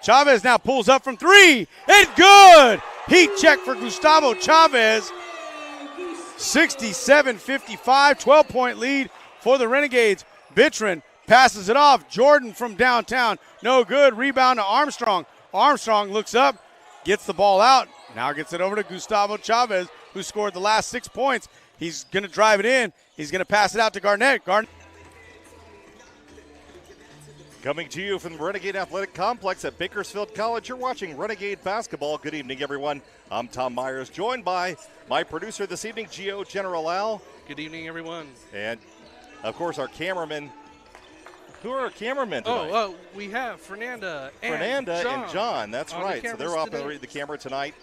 Chavez now pulls up from three, and good! Heat check for Gustavo Chavez. 67-55, 12-point lead for the Renegades. Bitrin passes it off. Jordan from downtown, no good. Rebound to Armstrong. Armstrong looks up, gets the ball out. Now gets it over to Gustavo Chavez, who scored the last 6 points. He's going to drive it in. He's going to pass it out to Garnett. Coming to you from the Renegade Athletic Complex at Bakersfield College, you're watching Renegade Basketball. Good evening, everyone. I'm Tom Myers, joined by my producer this evening, Gio General Al. Good evening, everyone. And, of course, our cameraman. Who are our cameramen tonight? We have Fernanda and John. That's right. So they're operating the camera tonight.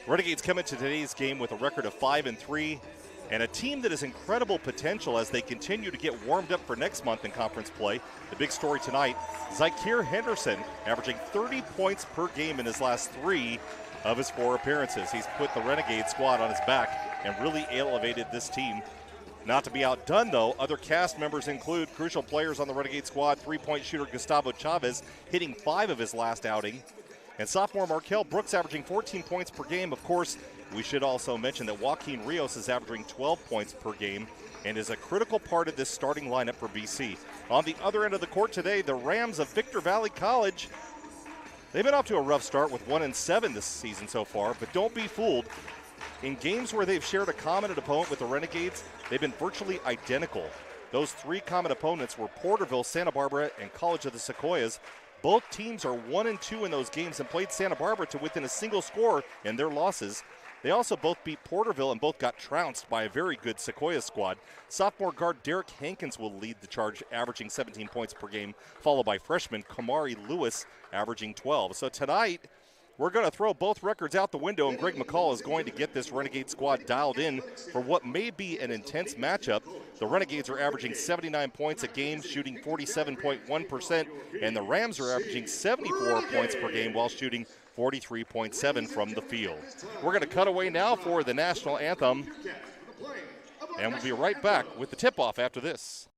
Renegades come into today's game with a record of 5-3. And a team that has incredible potential as they continue to get warmed up for next month in conference play. The big story tonight, Zykir Henderson averaging 30 points per game in his last 3 of his 4 appearances. He's put the Renegade squad on his back and really elevated this team. Not to be outdone, though, other cast members include crucial players on the Renegade squad, 3-point shooter Gustavo Chavez hitting 5 of his last outing. And sophomore Markel Brooks averaging 14 points per game. Of course, we should also mention that Joaquin Rios is averaging 12 points per game and is a critical part of this starting lineup for BC. On the other end of the court today, the Rams of Victor Valley College. They've been off to a rough start with 1-7 this season so far, but don't be fooled. In games where they've shared a common opponent with the Renegades, they've been virtually identical. Those 3 common opponents were Porterville, Santa Barbara, and College of the Sequoias. Both teams are 1-2 in those games and played Santa Barbara to within a single score in their losses. They also both beat Porterville and both got trounced by a very good Sequoia squad. Sophomore guard Derek Hankins will lead the charge, averaging 17 points per game, followed by freshman Kamari Lewis, averaging 12. So tonight, we're going to throw both records out the window, and Greg McCall is going to get this Renegade squad dialed in for what may be an intense matchup. The Renegades are averaging 79 points a game, shooting 47.1%, and the Rams are averaging 74 points per game while shooting 43.7 from the field. We're going to cut away now for the national anthem, and we'll be right back with the tip-off after this.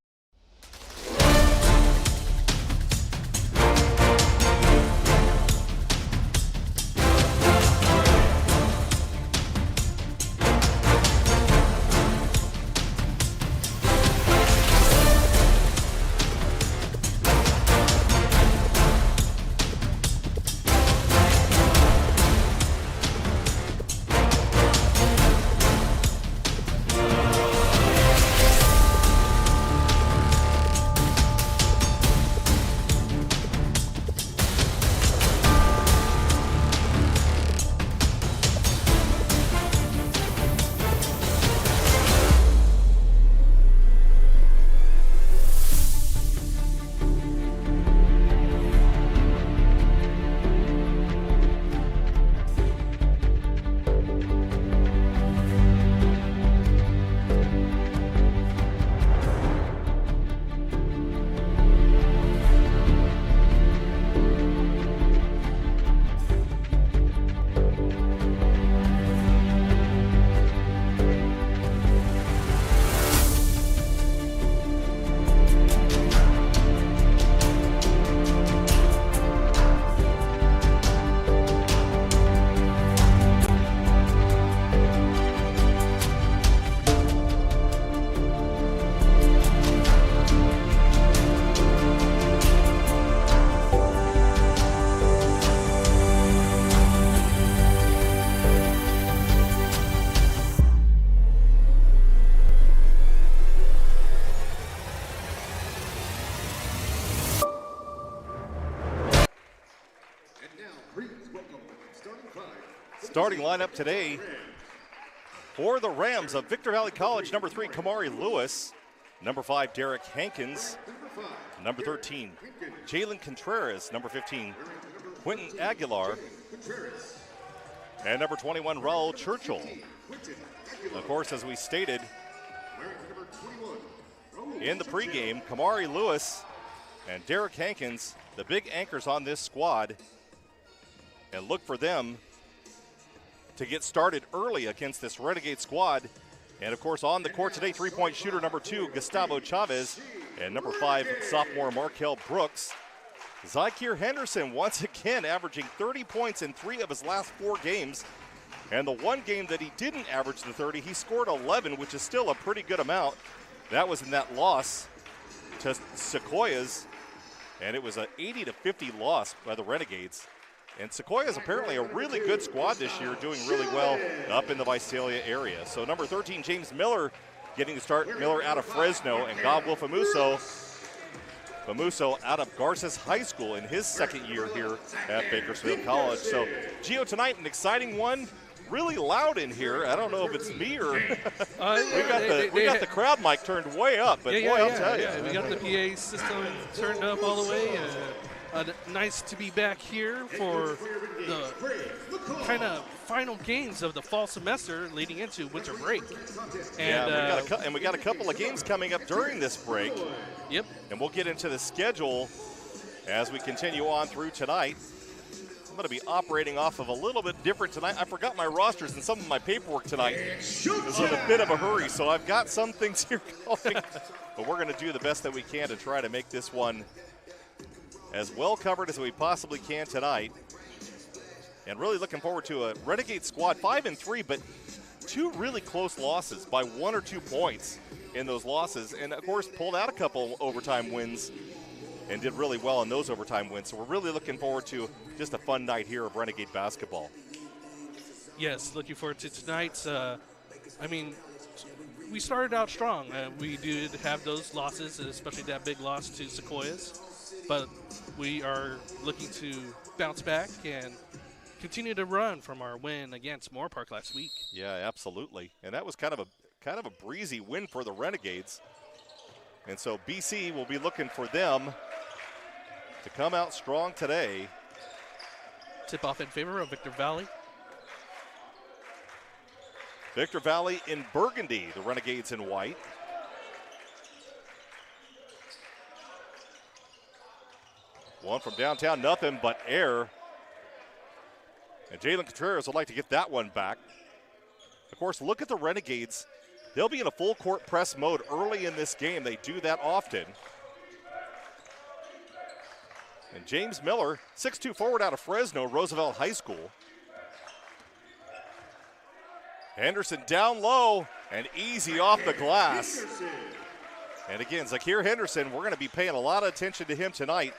Starting lineup today for the Rams of Victor Valley College, number 3, Kamari Lewis. Number 5, Derek Hankins. Number 13, Jalen Contreras. Number 15, Quentin Aguilar. And number 21, Raul Churchill. Of course, as we stated in the pregame, Kamari Lewis and Derek Hankins, the big anchors on this squad. And look for them to get started early against this Renegade squad. And of course, on the court today, 3-point shooter number 2, Gustavo Chavez, and number 5, sophomore Markel Brooks. Zykir Henderson once again averaging 30 points in 3 of his last 4 games. And the one game that he didn't average the 30, he scored 11, which is still a pretty good amount. That was in that loss to Sequoias, and it was an 80-50 loss by the Renegades. And Sequoias apparently a really good squad this year, doing really well up in the Visalia area. So number 13, James Miller, getting to start. Miller out of Fresno, and Gobwell Famuso out of Garces High School in his second year here at Bakersfield College. So, Gio, tonight an exciting one. Really loud in here. I don't know if it's me or we got the crowd mic turned way up, but I'll tell you. Yeah, we got the PA system turned up all the way. Nice to be back here for the kind of final games of the fall semester leading into winter break. And we got a couple of games coming up during this break. Yep. And we'll get into the schedule as we continue on through tonight. I'm going to be operating off of a little bit different tonight. I forgot my rosters and some of my paperwork tonight. It was in a bit of a hurry, so I've got some things here going. But we're going to do the best that we can to try to make this one as well covered as we possibly can tonight. And really looking forward to a Renegade squad 5-3, but 2 really close losses by 1 or 2 points in those losses. And, of course, pulled out a couple overtime wins and did really well in those overtime wins. So we're really looking forward to just a fun night here of Renegade basketball. Yes, looking forward to tonight's. We started out strong. We did have those losses, especially that big loss to Sequoias. But we are looking to bounce back and continue to run from our win against Moore Park last week. Yeah, absolutely. And that was kind of a breezy win for the Renegades. And so BC will be looking for them to come out strong today. Tip-off in favor of Victor Valley. Victor Valley in burgundy, the Renegades in white. One from downtown, nothing but air. And Jalen Contreras would like to get that one back. Of course, look at the Renegades. They'll be in a full court press mode early in this game. They do that often. And James Miller, 6'2" forward out of Fresno, Roosevelt High School. Henderson down low and easy off the glass. And again, Zakir Henderson, we're going to be paying a lot of attention to him tonight.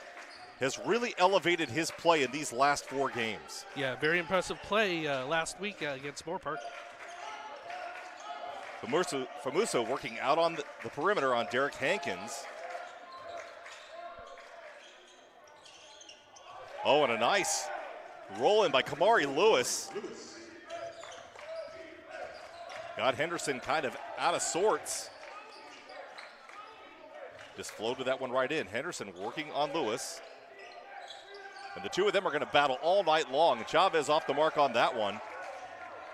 Has really elevated his play in these last 4 games. Yeah, very impressive play last week against Moore Park. Famuso working out on the perimeter on Derek Hankins. Oh, and a nice roll in by Kamari Lewis. Got Henderson kind of out of sorts. Just floated that one right in. Henderson working on Lewis. And the two of them are going to battle all night long. And Chavez off the mark on that one.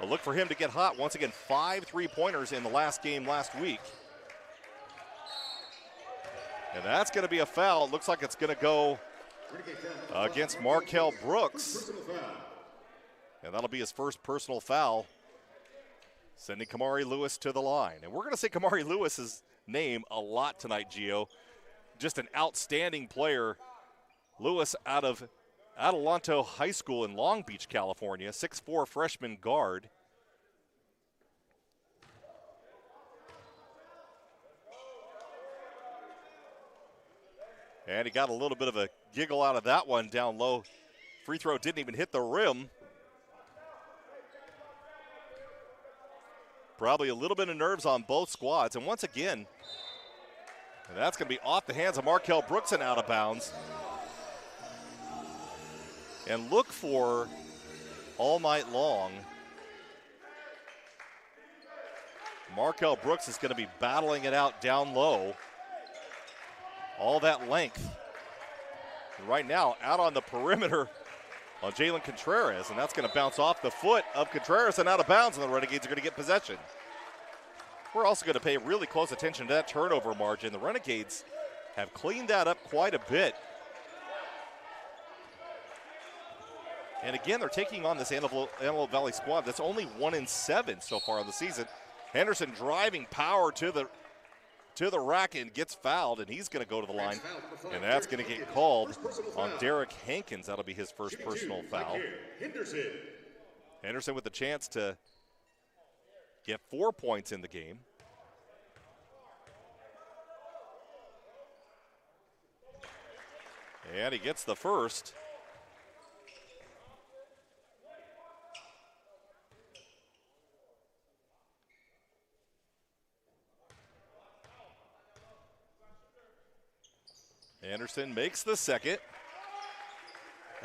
A look for him to get hot. Once again, 5 3-pointers in the last game last week. And that's going to be a foul. It looks like it's going to go against Markel Brooks. And that'll be his first personal foul, sending Kamari Lewis to the line. And we're going to say Kamari Lewis's name a lot tonight, Gio. Just an outstanding player. Lewis out of Adelanto High School in Long Beach, California, 6'4" freshman guard. And he got a little bit of a giggle out of that one down low. Free throw didn't even hit the rim. Probably a little bit of nerves on both squads. And once again, that's going to be off the hands of Markel Brooks and out of bounds. And look for all night long, Markel Brooks is going to be battling it out down low. All that length. And right now, out on the perimeter on Jalen Contreras, and that's going to bounce off the foot of Contreras and out of bounds, and the Renegades are going to get possession. We're also going to pay really close attention to that turnover margin. The Renegades have cleaned that up quite a bit. And again, they're taking on this Antelope Valley squad that's only 1-7 so far in the season. Henderson driving power to to the rack and gets fouled, and he's going to go to the line, and that's going to get called on Derek Hankins. That'll be his first personal foul. Henderson with the chance to get 4 points in the game. And he gets the first. Anderson makes the second.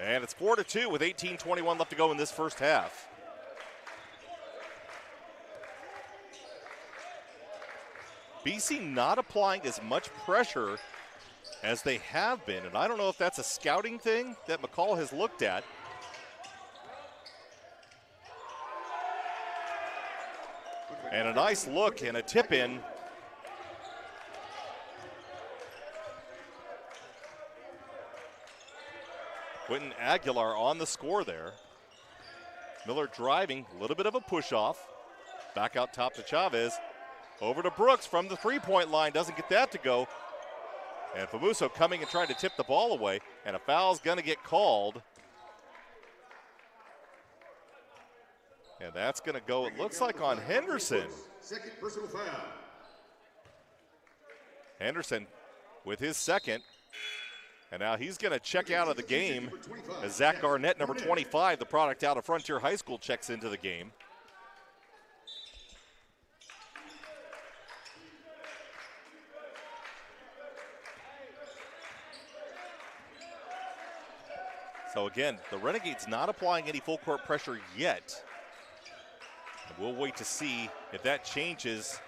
And it's 4-2 with 18:21 left to go in this first half. BC not applying as much pressure as they have been, and I don't know if that's a scouting thing that McCall has looked at. And a nice look and a tip in. Quentin Aguilar on the score there. Miller driving, a little bit of a push off. Back out top to Chavez. Over to Brooks from the three-point line, doesn't get that to go. And Famuso coming and trying to tip the ball away, and a foul's going to get called. And that's going to go, it looks like, on Henderson. Second personal foul. Henderson with his second. And now he's going to check out of the game as Zach Garnett, number 25, the product out of Frontier High School, checks into the game. So again, the Renegades not applying any full court pressure yet. And we'll wait to see if that changes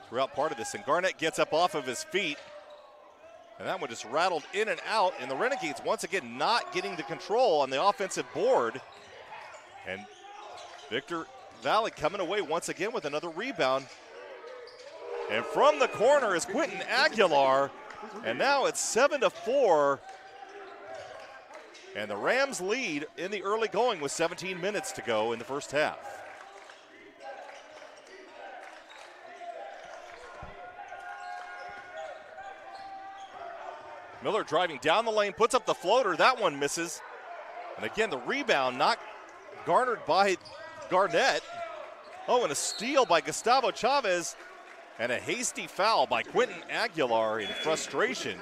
throughout part of this. And Garnett gets up off of his feet. And that one just rattled in and out. And the Renegades once again not getting the control on the offensive board. And Victor Valley coming away once again with another rebound. And from the corner is Quentin Aguilar. And now it's 7-4. And the Rams lead in the early going with 17 minutes to go in the first half. Miller driving down the lane, puts up the floater. That one misses. And again, the rebound not garnered by Garnett. Oh, and a steal by Gustavo Chavez. And a hasty foul by Quentin Aguilar in frustration.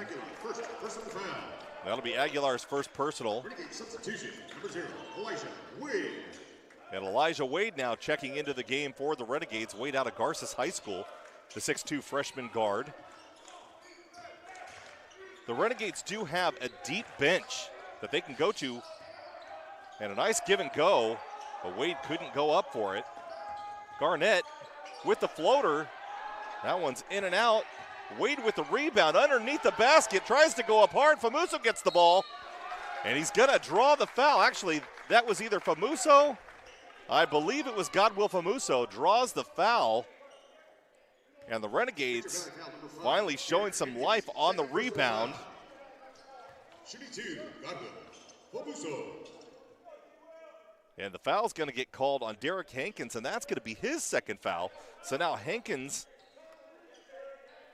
That'll be Aguilar's first personal. And Elijah Wade now checking into the game for the Renegades. Wade out of Garces High School, the 6'2 freshman guard. The Renegades do have a deep bench that they can go to. And a nice give and go, but Wade couldn't go up for it. Garnett with the floater. That one's in and out. Wade with the rebound underneath the basket, tries to go up hard. Famuso gets the ball, and he's going to draw the foul. Actually, that was either Famuso, I believe it was Godwill Famuso, draws the foul. And the Renegades finally showing some life on the rebound. And the foul's going to get called on Derek Hankins, and that's going to be his second foul. So now Hankins,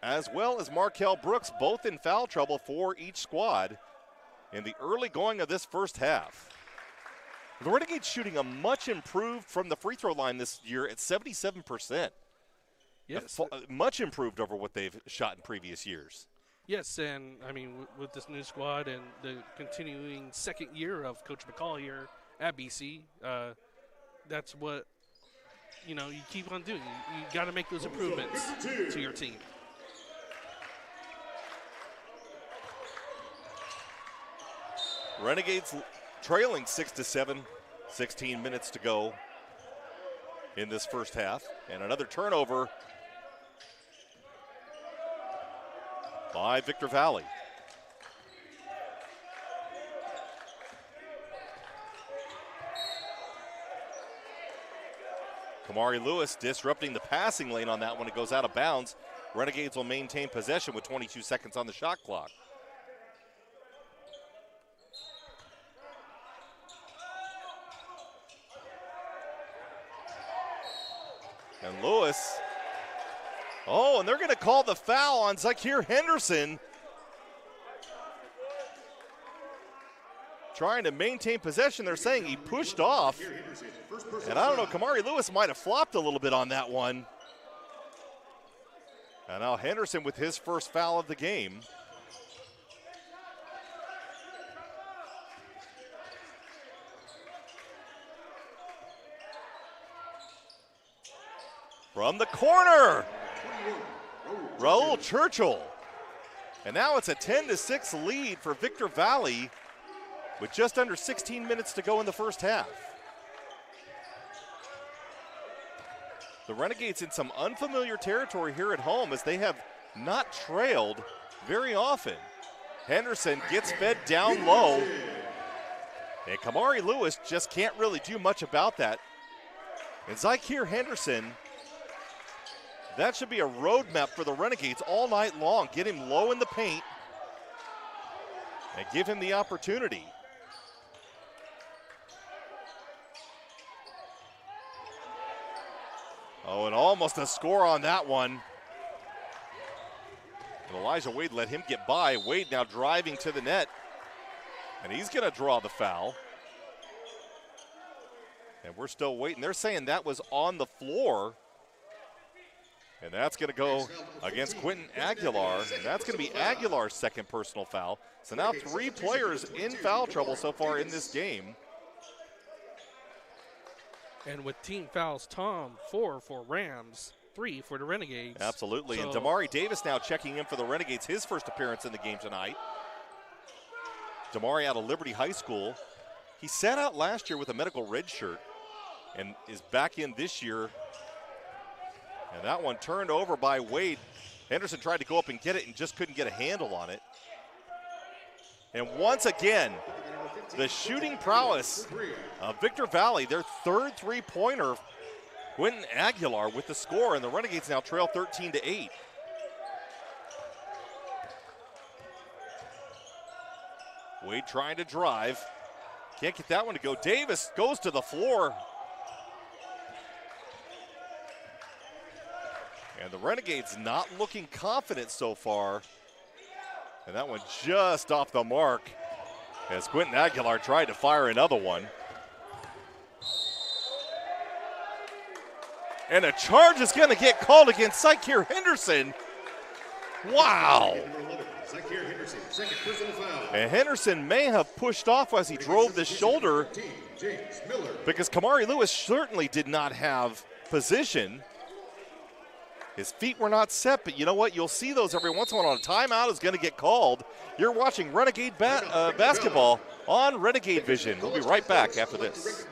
as well as Markel Brooks, both in foul trouble for each squad in the early going of this first half. The Renegades shooting a much improved from the free throw line this year at 77%. Yes. Much improved over what they've shot in previous years. Yes, and I mean, with this new squad and the continuing second year of Coach McCall here at BC, that's what, you keep on doing. You got to make those improvements to your team. Renegades trailing 6-7, 16 minutes to go in this first half. And another turnover by Victor Valley. Kamari Lewis disrupting the passing lane on that one. It goes out of bounds. Renegades will maintain possession with 22 seconds on the shot clock. And Lewis Oh, and they're going to call the foul on Zakir Henderson. Trying to maintain possession. They're saying he pushed off. And I don't know, Kamari Lewis might have flopped a little bit on that one. And now Henderson with his first foul of the game. From the corner, Raul Churchill. And now it's a 10-6 lead for Victor Valley with just under 16 minutes to go in the first half. The Renegades in some unfamiliar territory here at home as they have not trailed very often. Henderson gets fed down low. And Kamari Lewis just can't really do much about that. And Zakir Henderson, that should be a roadmap for the Renegades all night long. Get him low in the paint and give him the opportunity. Oh, and almost a score on that one. And Elijah Wade let him get by. Wade now driving to the net. And he's going to draw the foul. And we're still waiting. They're saying that was on the floor. And that's going to go against Quentin Aguilar. And that's going to be Aguilar's second personal foul. So now 3 players in foul trouble so far in this game. And with team fouls, Tom, 4 for Rams, 3 for the Renegades. Absolutely. And Damari Davis now checking in for the Renegades, his first appearance in the game tonight. Damari out of Liberty High School. He sat out last year with a medical red shirt and is back in this year. And that one turned over by Wade. Henderson tried to go up and get it and just couldn't get a handle on it. And once again, the shooting prowess of Victor Valley, their third three-pointer, Quentin Aguilar with the score, and the Renegades now trail 13-8. Wade trying to drive. Can't get that one to go. Davis goes to the floor. And the Renegades not looking confident so far. And that one just off the mark as Quentin Aguilar tried to fire another one. And a charge is going to get called against Zakir Henderson. Wow. And Henderson may have pushed off as he drove the shoulder because Kamari Lewis certainly did not have position. His feet were not set, but you know what? You'll see those every once in a while. A timeout is going to get called. You're watching Renegade basketball on Renegade Vision. We'll be right back after this.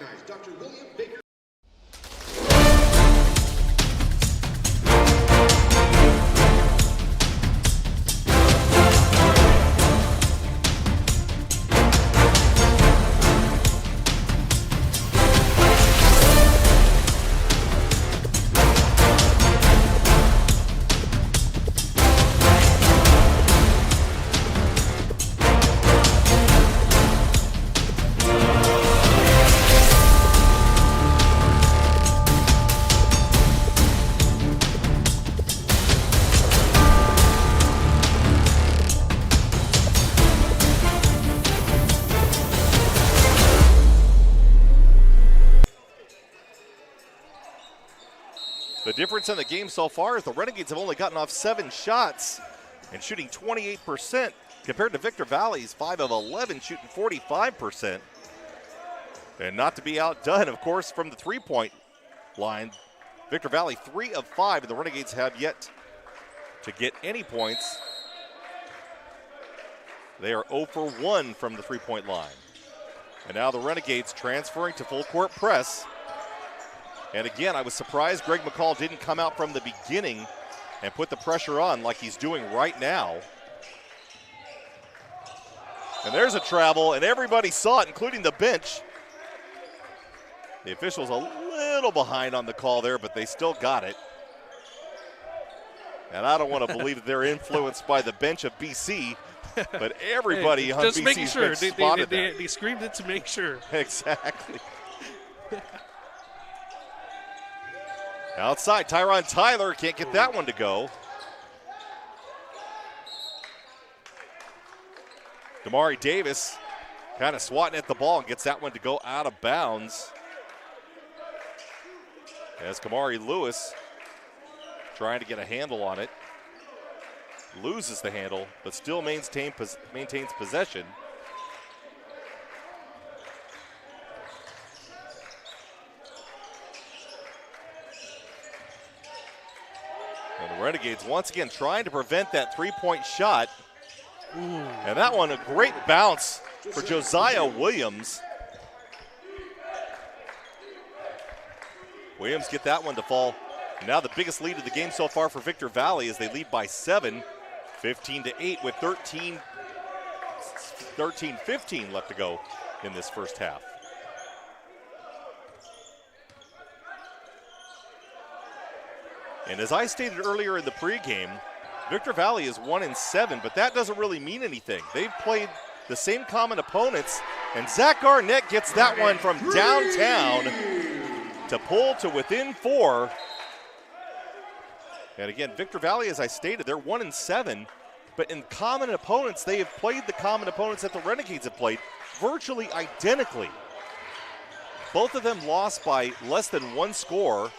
The difference in the game so far is the Renegades have only gotten off 7 shots and shooting 28% compared to Victor Valley's 5 of 11 shooting 45%. And not to be outdone, of course, from the three-point line. Victor Valley 3 of 5, and the Renegades have yet to get any points. They are 0 for 1 from the three-point line. And now the Renegades transferring to full court press. And again, I was surprised Greg McCall didn't come out from the beginning and put the pressure on like he's doing right now. And there's a travel, and everybody saw it, including the bench. The officials a little behind on the call there, but they still got it. And I don't want to believe that they're influenced by the bench of BC, but everybody on just BC's making sure. bench spotted that. They screamed it to make sure. Exactly. Outside, Tyron Tyler can't get that one to go. Damari Davis kind of swatting at the ball and gets that one to go out of bounds. As Kamari Lewis trying to get a handle on it. Loses the handle, but still maintains possession. And the Renegades once again trying to prevent that three-point shot. Ooh. And that one, a great bounce for Josiah Williams. Williams get that one to fall. And now the biggest lead of the game so far for Victor Valley as they lead by 7, 15-8 with 13-15 left to go in this first half. And as I stated earlier in the pregame, Victor Valley is 1-7, but that doesn't really mean anything. They've played the same common opponents, and Zach Garnett gets that one from downtown to pull to within 4. And again, Victor Valley, as I stated, they're 1-7, but in common opponents, they have played the common opponents that the Renegades have played virtually identically. Both of them lost by less than 1 score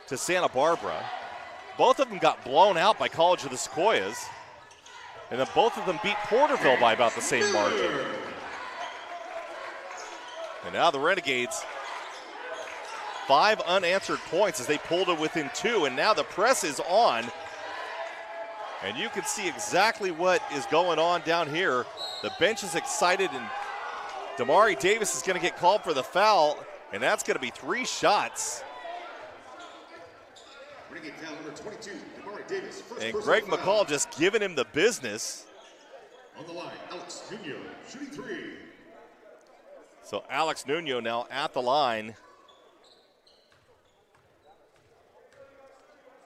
to Santa Barbara. Both of them got blown out by College of the Sequoias. And then both of them beat Porterville by about the same margin. And now the Renegades, 5 unanswered points as they pulled it within 2. And now the press is on. And you can see exactly what is going on down here. The bench is excited, and Damari Davis is going to get called for the foul. And that's going to be 3 shots. Number 22, Damari Davis, and Greg McCall just giving him the business. On the line, Alex Nuno, shooting 3. So Alex Nuno now at the line.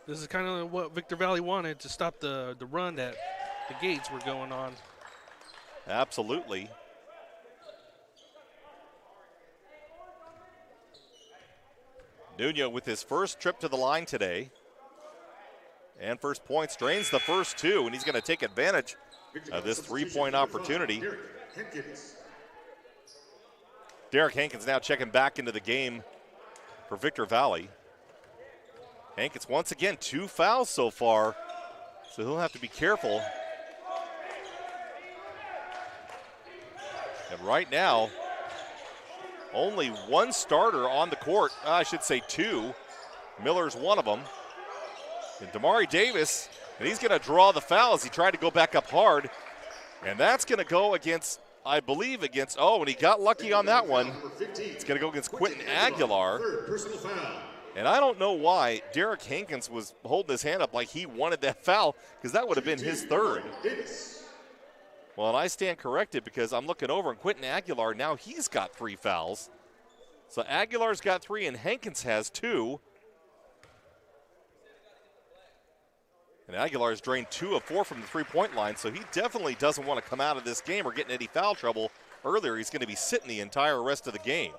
This is kind of what Victor Valley wanted to stop the run that the Gates were going on. Absolutely. Nuno with his first trip to the line today. And first points, drains the first 2, and he's going to take advantage of this 3-point opportunity. Derek Hankins now checking back into the game for Victor Valley. Hankins once again 2 fouls so far, so he'll have to be careful. And right now, only 1 starter on the court. I should say 2. Miller's one of them. And Damari Davis, and he's going to draw the foul as he tried to go back up hard. And that's going to go against, I believe, against, oh, and he got lucky on that one. It's going to go against Quentin Aguilar. And I don't know why Derek Hankins was holding his hand up like he wanted that foul, because that would have been his 3rd. Well, and I stand corrected because I'm looking over, and Quentin Aguilar, now he's got 3 fouls. So Aguilar's got 3, and Hankins has 2. And Aguilar's drained 2 of 4 from the 3-point line, so he definitely doesn't want to come out of this game or get in any foul trouble earlier. He's going to be sitting the entire rest of the game.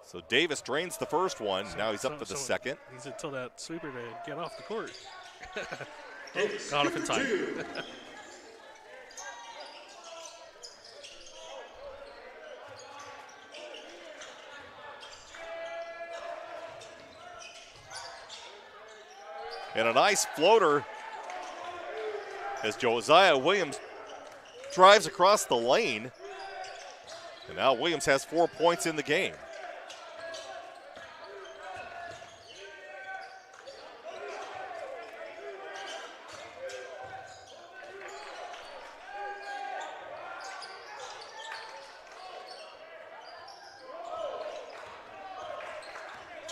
So Davis drains the first one. Now he's up for the second. He's until that sweeper to get off the court. Not off in time. And a nice floater as Josiah Williams drives across the lane. And now Williams has 4 points in the game.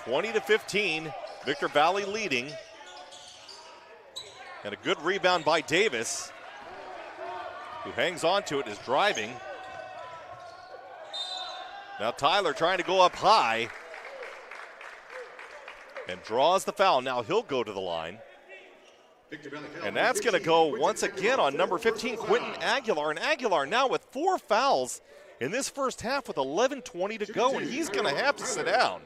(20-15), Victor Valley leading. And a good rebound by Davis, who hangs on to it, is driving. Now Tyler trying to go up high and draws the foul. Now he'll go to the line. And that's going to go once again on number 15, Quentin Aguilar. And Aguilar now with 4 fouls in this first half with 11:20 to go, and he's going to have to sit down.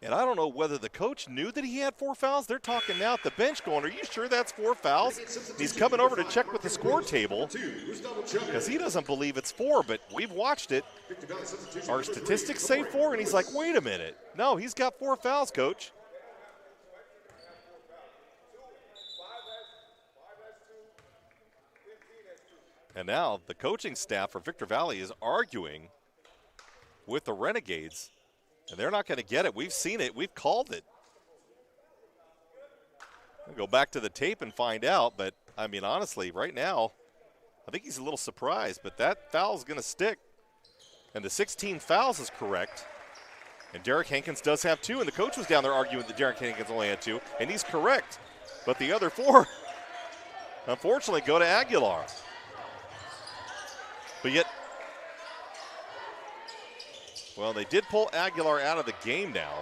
And I don't know whether the coach knew that he had 4 fouls. They're talking now at the bench going, are you sure that's 4 fouls? He's coming over to check with the score table because he doesn't believe it's 4, but we've watched it. Our statistics say 4, and he's like, wait a minute. No, he's got 4 fouls, coach. And now the coaching staff for Victor Valley is arguing with the Renegades. And they're not going to get it. We've seen it. We've called it. We'll go back to the tape and find out. But, I mean, honestly, right now, I think he's a little surprised. But that foul is going to stick. And the 16 fouls is correct. And Derek Hankins does have 2. And the coach was down there arguing that Derek Hankins only had 2. And he's correct. But the other 4, unfortunately, go to Aguilar. But yet, well, they did pull Aguilar out of the game now.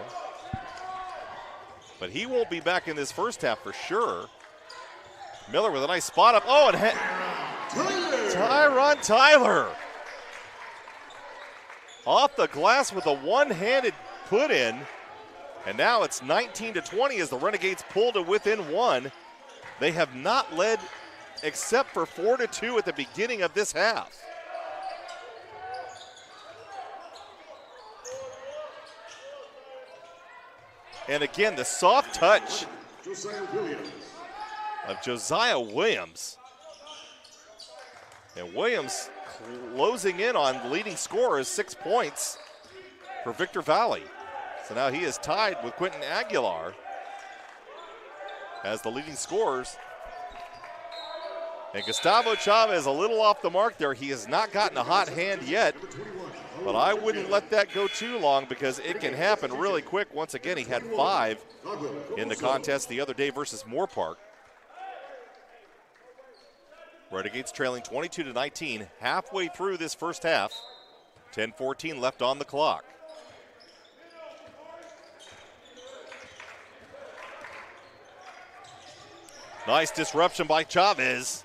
But he won't be back in this first half for sure. Miller with a nice spot up. Oh, and Tyron Tyler. Off the glass with a one-handed put in. And now it's 19-20 as the Renegades pull to within 1. They have not led except for 4-2 at the beginning of this half. And again, the soft touch of Josiah Williams. And Williams closing in on the leading scorer is 6 points for Victor Valley. So now he is tied with Quentin Aguilar as the leading scorers. And Gustavo Chavez a little off the mark there. He has not gotten a hot hand yet. But I wouldn't let that go too long because it can happen really quick. Once again, he had 5 in the contest the other day versus Moore Park. Renegades trailing 22-19 halfway through this first half. 10:14 left on the clock. Nice disruption by Chavez.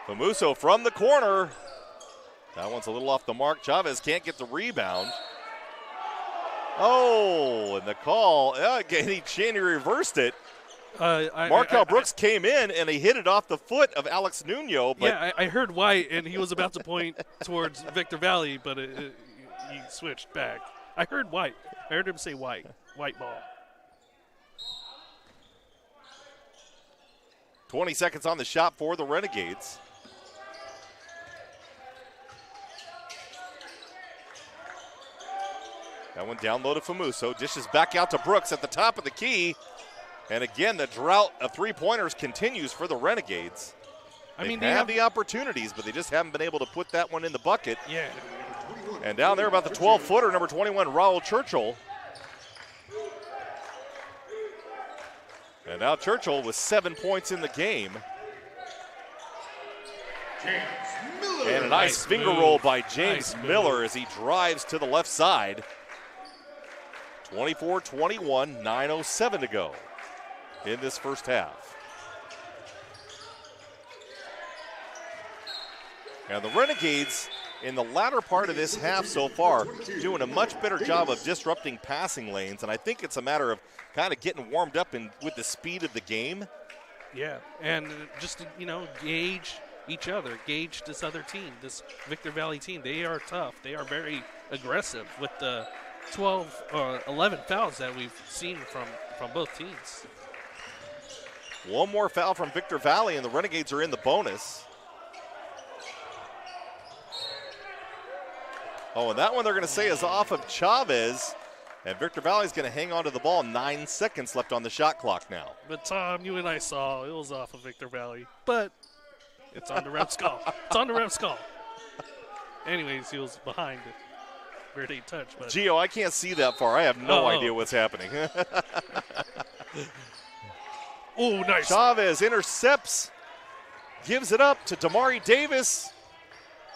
Famuso from the corner. That one's a little off the mark. Chavez can't get the rebound. Oh, and the call, he reversed it. Markel Brooks came in and he hit it off the foot of Alex Nuno. But yeah, I heard white, and he was about to point towards Victor Valley, but he switched back. I heard white. I heard him say white ball. 20 seconds on the shot for the Renegades. That one down low to Famuso. Dishes back out to Brooks at the top of the key. And again, the drought of three-pointers continues for the Renegades. They have the opportunities, but they just haven't been able to put that one in the bucket. Yeah. And down there about the 12-footer, number 21, Raul Churchill. And now Churchill with 7 points in the game. And a nice finger roll by James Miller as he drives to the left side. 24-21, 9:07 to go in this first half. And the Renegades, in the latter part of this half so far, doing a much better job of disrupting passing lanes, and I think it's a matter of kind of getting warmed up with the speed of the game. Yeah, and just to, gauge each other, gauge this other team, this Victor Valley team. They are tough. They are very aggressive with the 11 fouls that we've seen from both teams. One more foul from Victor Valley, and the Renegades are in the bonus. Oh, and that one they're going to say is off of Chavez. And Victor Valley's going to hang on to the ball. 9 seconds left on the shot clock now. But, Tom, you and I saw it was off of Victor Valley. But it's on the ref's call. It's on the ref's call. Anyways, he was behind it where they touched. But Gio, I can't see that far. I have no idea what's happening. Oh, nice. Chavez intercepts, gives it up to Damari Davis.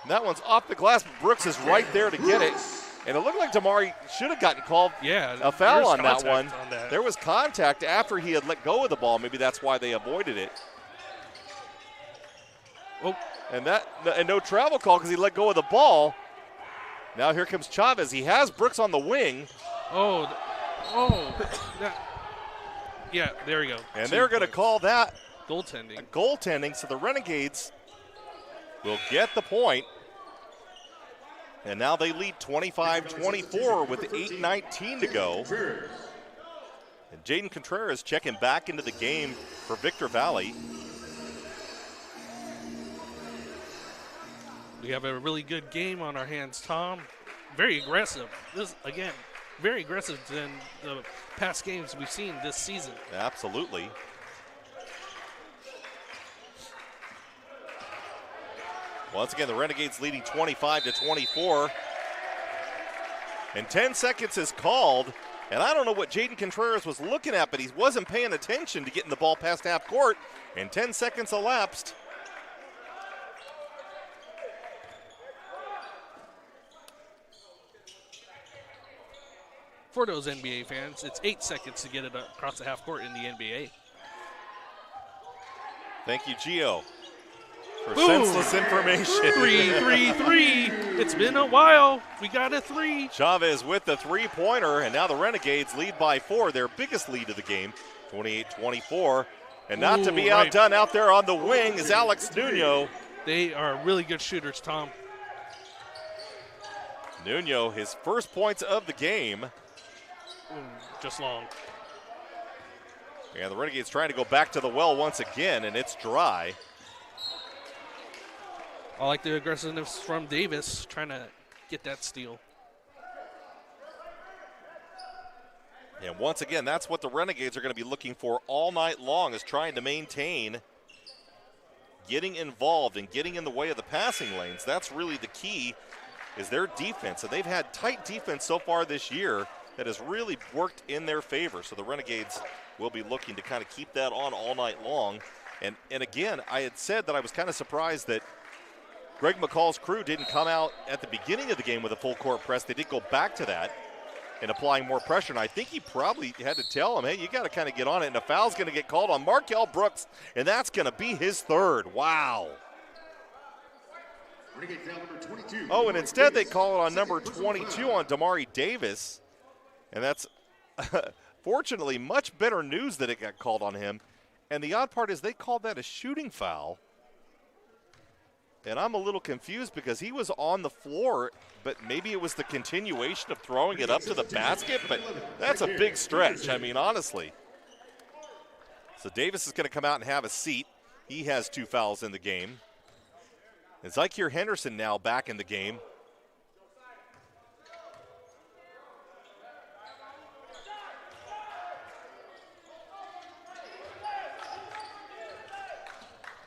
And that one's off the glass, but Brooks is right there to get it. And it looked like Damari should have gotten called a foul on that one. There was contact after he had let go of the ball. Maybe that's why they avoided it. Oh. And no travel call because he let go of the ball. Now here comes Chavez. He has Brooks on the wing. Yeah, there we go. And they're going to call that goaltending. So the Renegades will get the point. And now they lead 25-24 with 8:19 to go. And Jaden Contreras checking back into the game for Victor Valley. We have a really good game on our hands, Tom. Very aggressive. This, again, very aggressive than the past games we've seen this season. Absolutely. Once again, the Renegades leading 25-24. And 10 seconds is called. And I don't know what Jaden Contreras was looking at, but he wasn't paying attention to getting the ball past half court. And 10 seconds elapsed. For those NBA fans, it's 8 seconds to get it across the half court in the NBA. Thank you, Gio, for senseless information. 3. It's been a while. We got a 3. Chavez with the three-pointer, and now the Renegades lead by 4, their biggest lead of the game, 28-24. And not to be outdone out there on the wing is Alex Nuno. They are really good shooters, Tom. Nuno, his first points of the game. Just long. And the Renegades trying to go back to the well once again, and it's dry. I like the aggressiveness from Davis, trying to get that steal. And once again, that's what the Renegades are going to be looking for all night long, is trying to maintain getting involved and getting in the way of the passing lanes. That's really the key, is their defense. And they've had tight defense so far this year that has really worked in their favor. So the Renegades will be looking to kind of keep that on all night long. And again, I had said that I was kind of surprised that Greg McCall's crew didn't come out at the beginning of the game with a full court press. They did go back to that and applying more pressure. And I think he probably had to tell him, hey, you got to kind of get on it. And a foul's going to get called on Markel Brooks, and that's going to be his third. Wow. Oh, and instead they call it on number 22 on Damari Davis. And that's fortunately much better news that it got called on him. And the odd part is they called that a shooting foul. And I'm a little confused because he was on the floor, but maybe it was the continuation of throwing it up to the basket, but that's a big stretch, I mean, honestly. So Davis is going to come out and have a seat. He has 2 fouls in the game. And Zykeir Henderson now back in the game.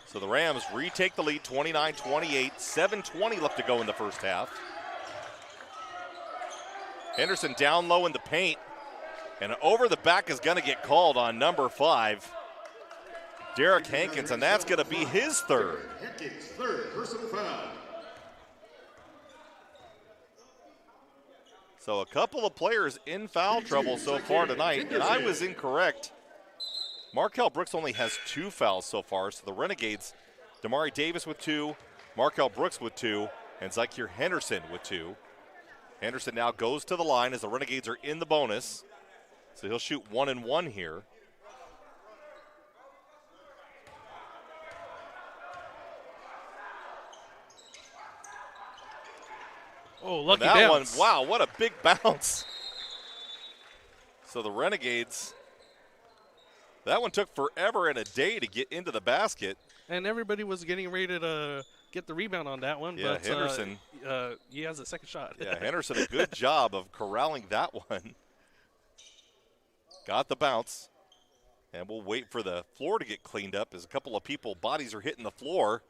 So the Rams retake the lead, 29-28, 7:20 left to go in the first half. Henderson down low in the paint, and over the back is going to get called on number 5, Derek Hankins, and that's going to be his third. Hankins, third personal foul. So a couple of players in foul trouble so far tonight, and I was incorrect. Markel Brooks only has 2 fouls so far, so the Renegades, Damari Davis with 2, Markel Brooks with 2, and Zykeir Henderson with 2. Henderson now goes to the line as the Renegades are in the bonus, so he'll shoot 1 and 1 here. Oh, lucky bounce. One, wow, what a big bounce. So the Renegades, that one took forever and a day to get into the basket. And everybody was getting ready to get the rebound on that one. Yeah, but Henderson. He has a second shot. Yeah, Henderson, a good job of corralling that one. Got the bounce. And we'll wait for the floor to get cleaned up as a couple of bodies are hitting the floor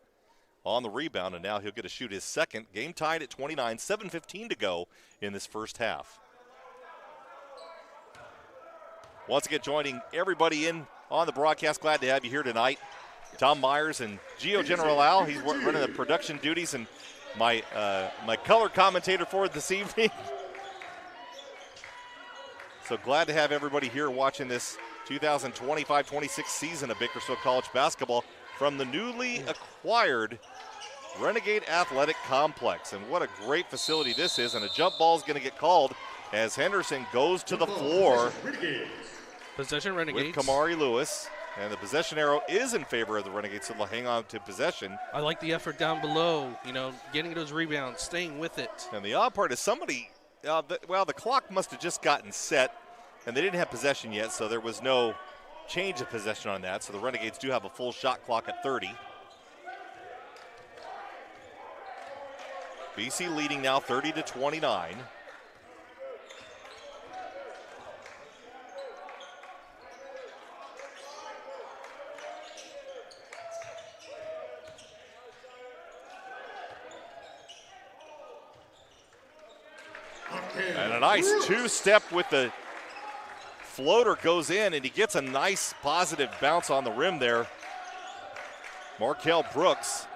on the rebound. And now he'll get to shoot his second. Game tied at 29, 7:15 to go in this first half. Once again, joining everybody in on the broadcast. Glad to have you here tonight. Tom Myers and Gio General Al, he's running the production duties. And my color commentator for this evening. So glad to have everybody here watching this 2025-26 season of Bakersfield College basketball from the newly acquired Renegade Athletic Complex. And what a great facility this is. And a jump ball is going to get called as Henderson goes to the floor. Possession Renegades. With Kamari Lewis. And the possession arrow is in favor of the Renegades, so they'll hang on to possession. I like the effort down below, getting those rebounds, staying with it. And the odd part is somebody, the clock must have just gotten set, and they didn't have possession yet, so there was no change of possession on that. So the Renegades do have a full shot clock at 30. BC leading now 30-29. And a nice two-step with the floater goes in, and he gets a nice positive bounce on the rim there. Markel Brooks.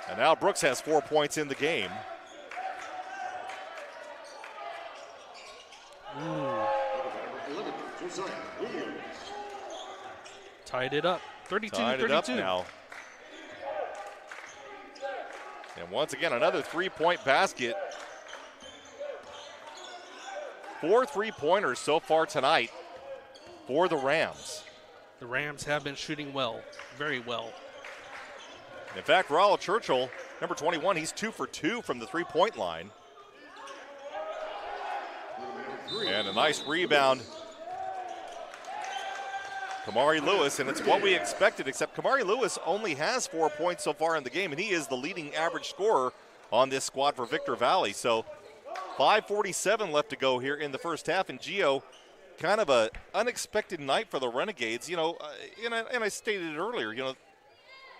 And now Brooks has 4 points in the game. Tied it up. 32-32. Tied it up now. And once again, another three-point basket. 4 3-pointers so far tonight for the Rams. The Rams have been shooting well, very well. In fact, Rollo Churchill, number 21, he's 2 for 2 from the three-point line. And a nice rebound. Kamari Lewis, and it's what we expected, except Kamari Lewis only has 4 points so far in the game, and he is the leading average scorer on this squad for Victor Valley. So 5:47 left to go here in the first half, and Gio, kind of an unexpected night for the Renegades. And I stated it earlier,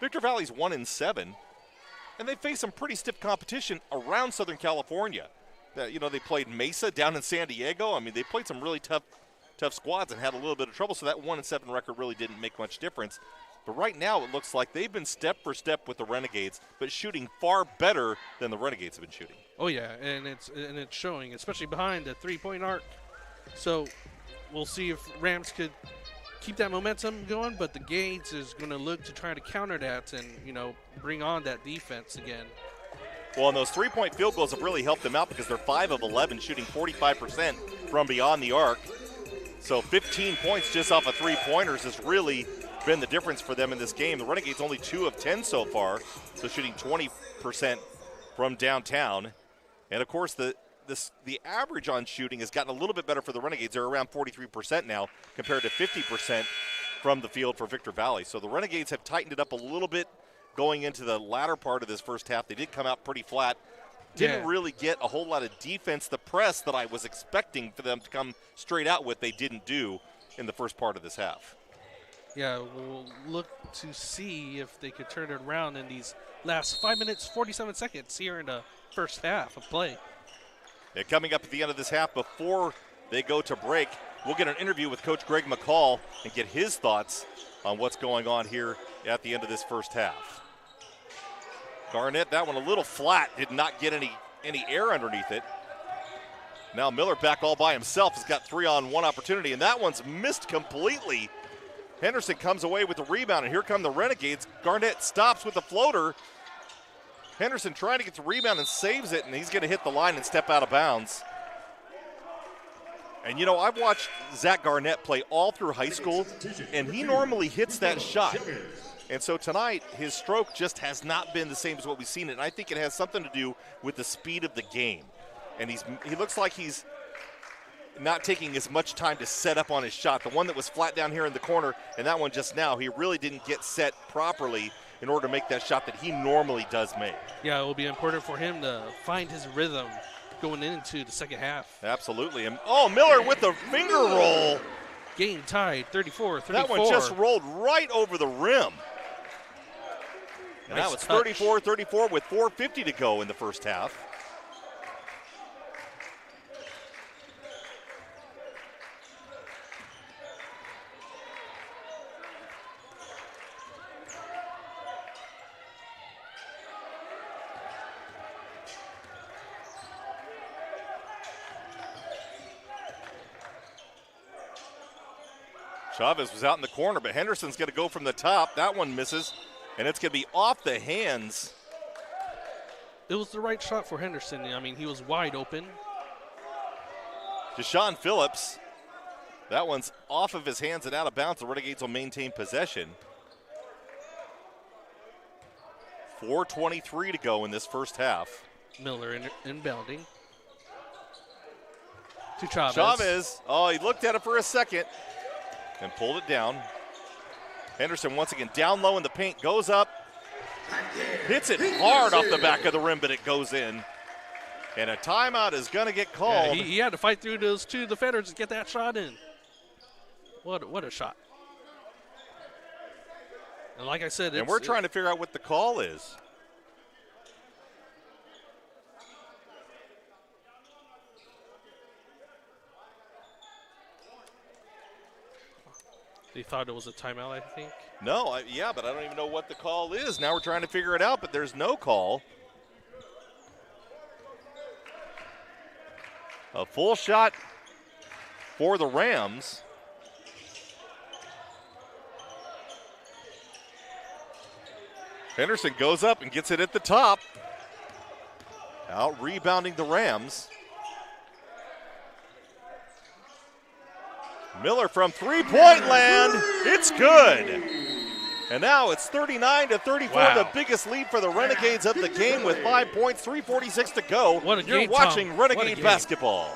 Victor Valley's 1-7, and they face some pretty stiff competition around Southern California. They played Mesa down in San Diego. I mean, they played some really tough squads and had a little bit of trouble, so that 1-7 record really didn't make much difference. But right now it looks like they've been step for step with the Renegades, but shooting far better than the Renegades have been shooting. Oh yeah, and it's showing, especially behind the three-point arc. So we'll see if Rams could keep that momentum going, but the Gades is going to look to try to counter that and bring on that defense again. Well, and those three-point field goals have really helped them out because they're 5 of 11, shooting 45% from beyond the arc. So 15 points just off of three-pointers has really been the difference for them in this game. The Renegades only 2 of 10 so far, so shooting 20% from downtown. And of course, the average on shooting has gotten a little bit better for the Renegades. They're around 43% now compared to 50% from the field for Victor Valley. So the Renegades have tightened it up a little bit going into the latter part of this first half. They did come out pretty flat. Didn't really get a whole lot of defense. The press that I was expecting for them to come straight out with, they didn't do in the first part of this half. Yeah, we'll look to see if they could turn it around in these last 5 minutes, 47 seconds here in the first half of play. And coming up at the end of this half, before they go to break, we'll get an interview with Coach Greg McCall and get his thoughts on what's going on here at the end of this first half. Garnett, that one a little flat, did not get any air underneath it. Now Miller back all by himself, has got 3-on-1 opportunity, and that one's missed completely. Henderson comes away with the rebound, and here come the Renegades. Garnett stops with the floater. Henderson trying to get the rebound and saves it, and he's going to hit the line and step out of bounds. And, I've watched Zach Garnett play all through high school, and he normally hits that shot. And so tonight, his stroke just has not been the same as what we've seen. And I think it has something to do with the speed of the game. And he looks like he's not taking as much time to set up on his shot. The one that was flat down here in the corner, and that one just now, he really didn't get set properly in order to make that shot that he normally does make. Yeah, it will be important for him to find his rhythm going into the second half. Absolutely. And, Miller with the finger roll. Game tied, 34-34. That one just rolled right over the rim. And nice that was 34-34 with 4:50 to go in the first half. Chavez was out in the corner, but Henderson's going to go from the top. That one misses, and it's going to be off the hands. It was the right shot for Henderson. I mean, he was wide open. Deshaun Phillips, that one's off of his hands and out of bounds. The Renegades will maintain possession. 4:23 to go in this first half. Miller inbounding to Chavez. Chavez, oh, he looked at it for a second and pulled it down. Henderson once again down low in the paint, goes up, hits it hard off the back of the rim, but it goes in. And a timeout is going to get called. Yeah, he had to fight through those two defenders to get that shot in. What a shot. And like I said, and we're trying to figure out what the call is. They thought it was a timeout, I think. No, yeah, but I don't even know what the call is. Now we're trying to figure it out, but there's no call. A full shot for the Rams. Henderson goes up and gets it at the top. Out rebounding the Rams. Miller from three-point land. It's good. And now it's 39-34, wow. The biggest lead for the Renegades of the game with 5 points, 3:46 to go. What a You're game, watching Tom. Renegade basketball.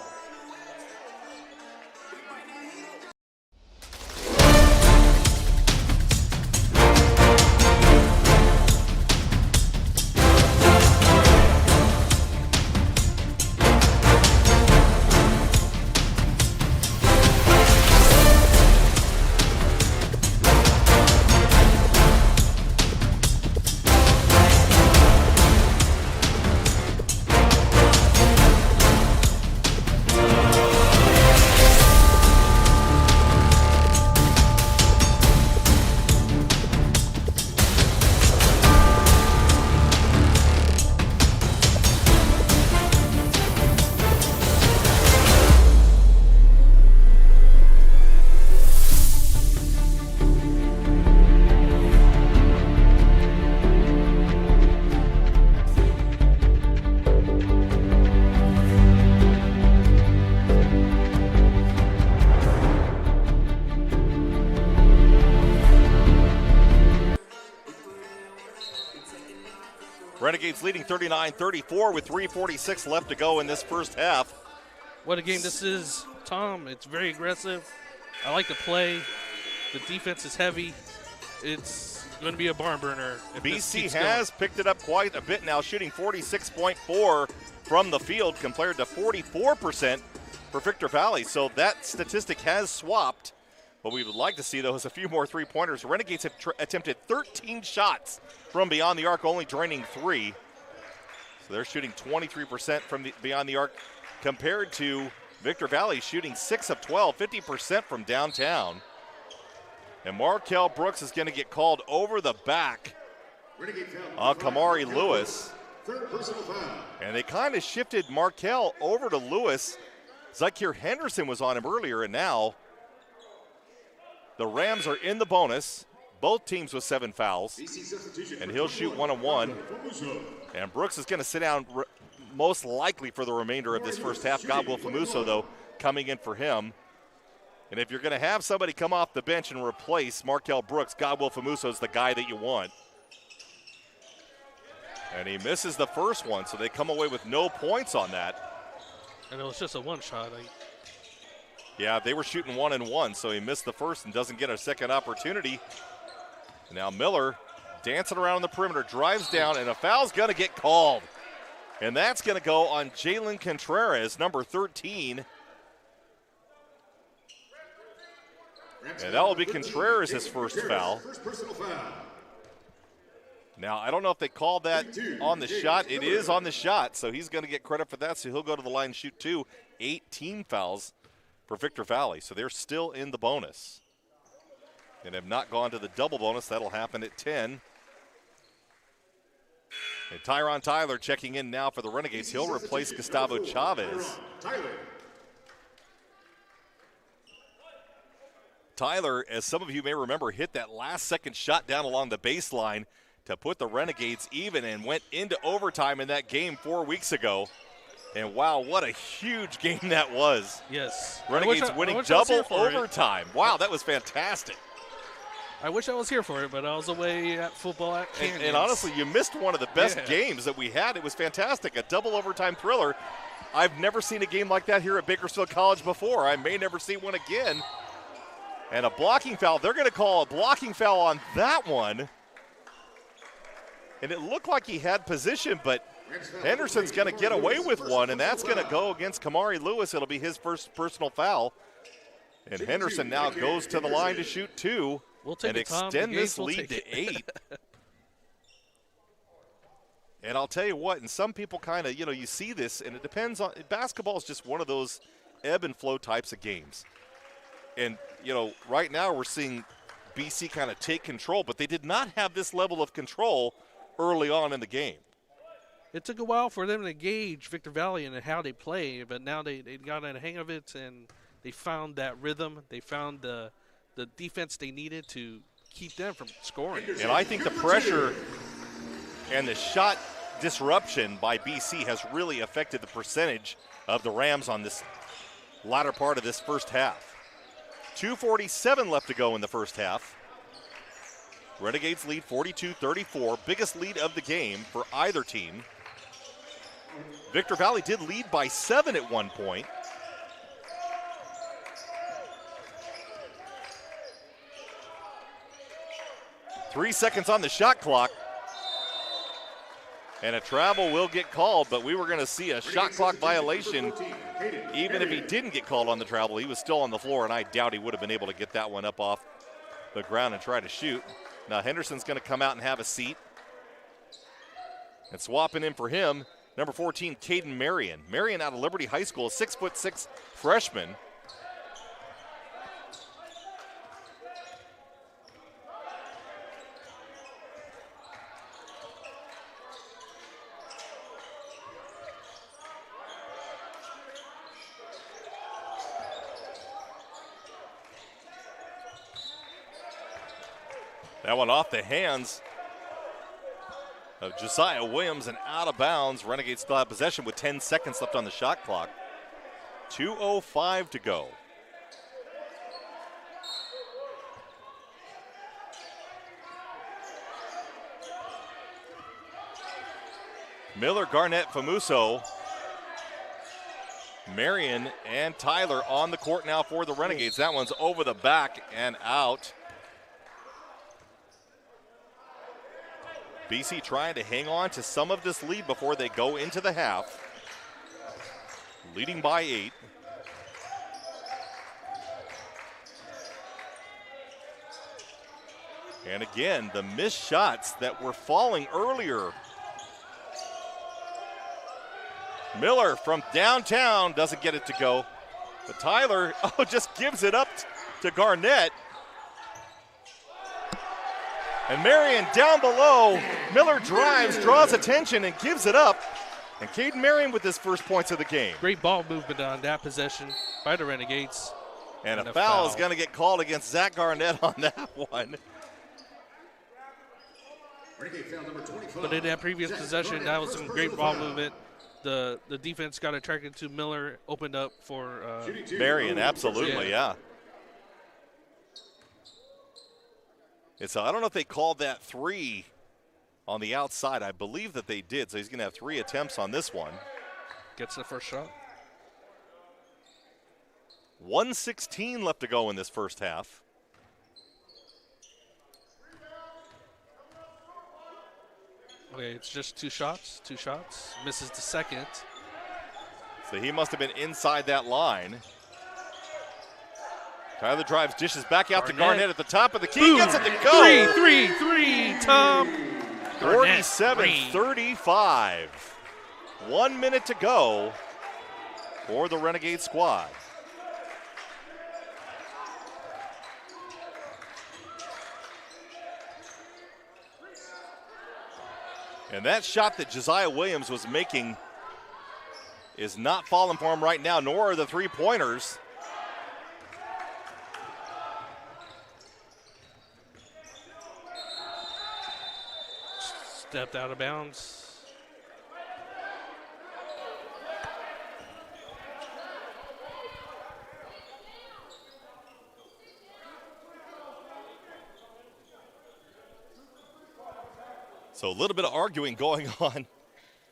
Renegades leading 39-34 with 3:46 left to go in this first half. What a game this is, Tom. It's very aggressive. I like the play. The defense is heavy. It's going to be a barn burner. BC has picked it up quite a bit now, shooting 46.4 from the field compared to 44% for Victor Valley. So that statistic has swapped. What we would like to see, though, is a few more three-pointers. Renegades have attempted 13 shots from beyond the arc, only draining 3. So they're shooting 23% from beyond the arc compared to Victor Valley shooting 6 of 12, 50% from downtown. And Markel Brooks is going to get called over the back on Kamari Lewis. And they kind of shifted Markel over to Lewis. Zakir Henderson was on him earlier, and now the Rams are in the bonus. Both teams with 7 fouls. And he'll shoot 1-on-1. And Brooks is going to sit down most likely for the remainder of this first half. Godwill Famuso, though, coming in for him. And if you're going to have somebody come off the bench and replace Markel Brooks, Godwill Famuso is the guy that you want. And he misses the first one, so they come away with no points on that. And it was just a one shot. Yeah, they were shooting 1-and-1, so he missed the first and doesn't get a second opportunity. Now Miller dancing around the perimeter, drives down, and a foul's going to get called. And that's going to go on Jalen Contreras, number 13. And that will be Contreras' first foul. Now, I don't know if they called that on the shot. It is on the shot, so he's going to get credit for that, so he'll go to the line and shoot 2. 18 fouls for Victor Valley, so they're still in the bonus. And have not gone to the double bonus. That'll happen at 10. And Tyron Tyler checking in now for the Renegades. He'll replace Gustavo Chavez. Tyler, as some of you may remember, hit that last-second shot down along the baseline to put the Renegades even and went into overtime in that game 4 weeks ago. And, wow, what a huge game that was. Yes. Renegades winning double overtime. Wow, that was fantastic. I wish I was here for it, but I was away at football at Canyons. And honestly, you missed one of the best games that we had. It was fantastic, a double overtime thriller. I've never seen a game like that here at Bakersfield College before. I may never see one again. And a blocking foul. They're going to call a blocking foul on that one. And it looked like he had position, but Henderson's going to get away with one, and that's going to go against Kamari Lewis. It'll be his first personal foul. And Henderson now goes to the line to shoot 2 and extend this lead to 8. And I'll tell you what, and some people kind of, you see this, and it depends on, basketball is just one of those ebb and flow types of games. And, right now we're seeing BC kind of take control, but they did not have this level of control early on in the game. It took a while for them to gauge Victor Valley and how they play, but now they got a hang of it, and they found that rhythm. They found the defense they needed to keep them from scoring. And I think the pressure and the shot disruption by BC has really affected the percentage of the Rams on this latter part of this first half. 2:47 left to go in the first half. Renegades lead 42-34, biggest lead of the game for either team. Victor Valley did lead by 7 at one point. Three seconds on the shot clock. And a travel will get called, but we were going to see a shot clock violation. Even if he didn't get called on the travel, he was still on the floor, and I doubt he would have been able to get that one up off the ground and try to shoot. Now Henderson's going to come out and have a seat. And swapping in for him, number 14, Caden Marion. Marion out of Liberty High School, a 6'6" freshman. That one off the hands of Josiah Williams and out of bounds. Renegades still have possession with 10 seconds left on the shot clock. 2:05 to go. Miller, Garnett, Famuso, Marion, and Tyler on the court now for the Renegades. That one's over the back and out. BC trying to hang on to some of this lead before they go into the half. Leading by 8. And again, the missed shots that were falling earlier. Miller from downtown doesn't get it to go. But Tyler just gives it up to Garnett. And Marion down below. Miller drives, draws attention, and gives it up. And Caden Marion with his first points of the game. Great ball movement on that possession by the Renegades. And a foul is going to get called against Zach Garnett on that one. But in that previous possession, that was some great ball movement. The defense got attracted to Miller, opened up for Marion, absolutely, yeah. So I don't know if they called that 3 on the outside. I believe that they did, so he's going to have 3 attempts on this one. Gets the first shot. 1:16 left to go in this first half. Okay, it's just 2 shots. Misses the second. So he must have been inside that line. Tyler drives, dishes back out to Garnett at the top of the key. Boom. Gets it to go. 3, Tom. 47-35. 1 minute to go for the Renegade squad. And that shot that Josiah Williams was making is not falling for him right now, nor are the 3-pointers. Stepped out of bounds. So a little bit of arguing going on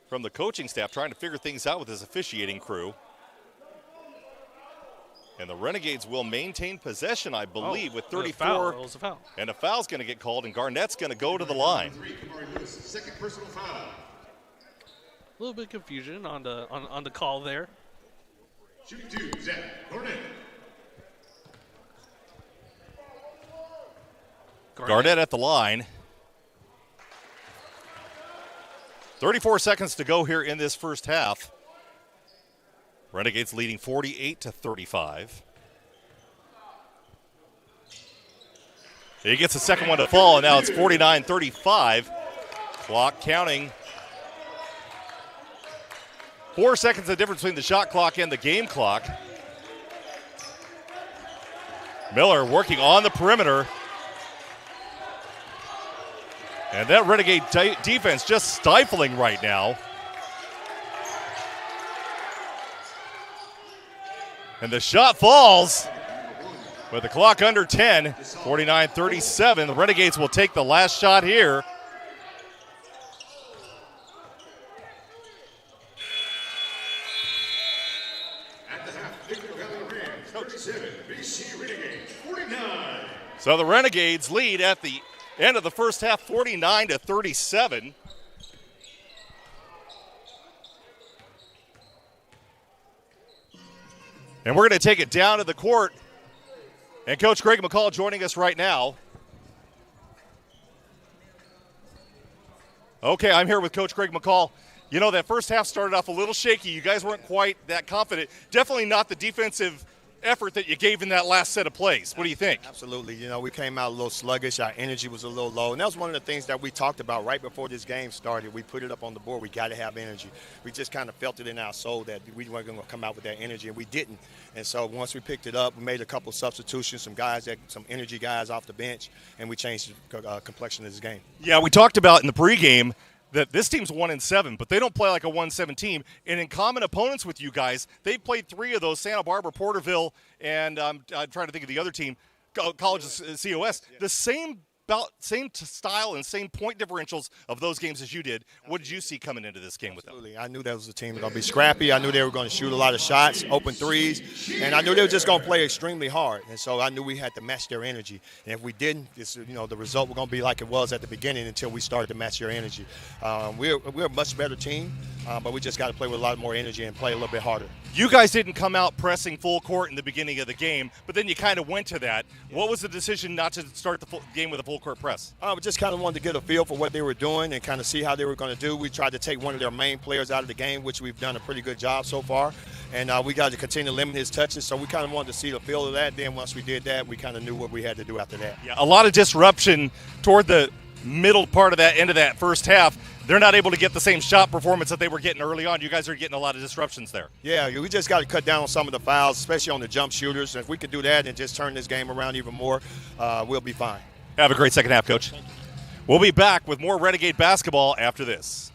from the coaching staff, trying to figure things out with his officiating crew. And the Renegades will maintain possession, I believe, with 34. It was a foul. And a foul's going to get called, and Garnett's going to go to the line. Second personal foul. A little bit of confusion on the call there. Shooting two, Zach Garnett. Garnett at the line. 34 seconds to go here in this first half. Renegades leading 48-35. He gets the second one to fall, and now it's 49-35. Clock counting. 4 seconds the difference between the shot clock and the game clock. Miller working on the perimeter. And that Renegade defense just stifling right now. And the shot falls with the clock under 10, 49-37. The Renegades will take the last shot here. At the half, Victor Valley Rams, 37, BC Renegades, 49. So the Renegades lead at the end of the first half, 49-37. And we're going to take it down to the court. And Coach Greg McCall joining us right now. Okay, I'm here with Coach Greg McCall. You know, that first half started off a little shaky. You guys weren't quite that confident. Definitely not the defensive effort that you gave in that last set of plays. What do you think? Absolutely. You know, we came out a little sluggish. Our energy was a little low. And that was one of the things that we talked about right before this game started. We put it up on the board. We got to have energy. We just kind of felt it in our soul that we weren't going to come out with that energy, and we didn't. And so once we picked it up, we made a couple substitutions, some energy guys off the bench, and we changed the complexion of this game. Yeah, we talked about in the pregame that this team's 1-7, but they don't play like a 1-7 team. And in common opponents with you guys, they've played 3 of those: Santa Barbara, Porterville, and I'm trying to think of the other team, College of COS. Yeah. The same style and same point differentials of those games as you did. What did you see coming into this game with them? Absolutely. I knew that was a team that was going to be scrappy. I knew they were going to shoot a lot of shots, open threes, and I knew they were just going to play extremely hard. And so I knew we had to match their energy. And if we didn't, the result was going to be like it was at the beginning until we started to match their energy. We're a much better team, but we just got to play with a lot more energy and play a little bit harder. You guys didn't come out pressing full court in the beginning of the game, but then you kind of went to that. What was the decision not to start the game with a full court press? We just kind of wanted to get a feel for what they were doing and kind of see how they were going to do. We tried to take one of their main players out of the game, which we've done a pretty good job so far. And we got to continue to limit his touches, so we kind of wanted to see the feel of that. Then once we did that, we kind of knew what we had to do after that. Yeah, a lot of disruption toward the middle part of that end of that first half. They're not able to get the same shot performance that they were getting early on. You guys are getting a lot of disruptions there. Yeah, we just got to cut down on some of the fouls, especially on the jump shooters. If we can do that and just turn this game around even more, we'll be fine. Have a great second half, Coach. We'll be back with more Renegade basketball after this.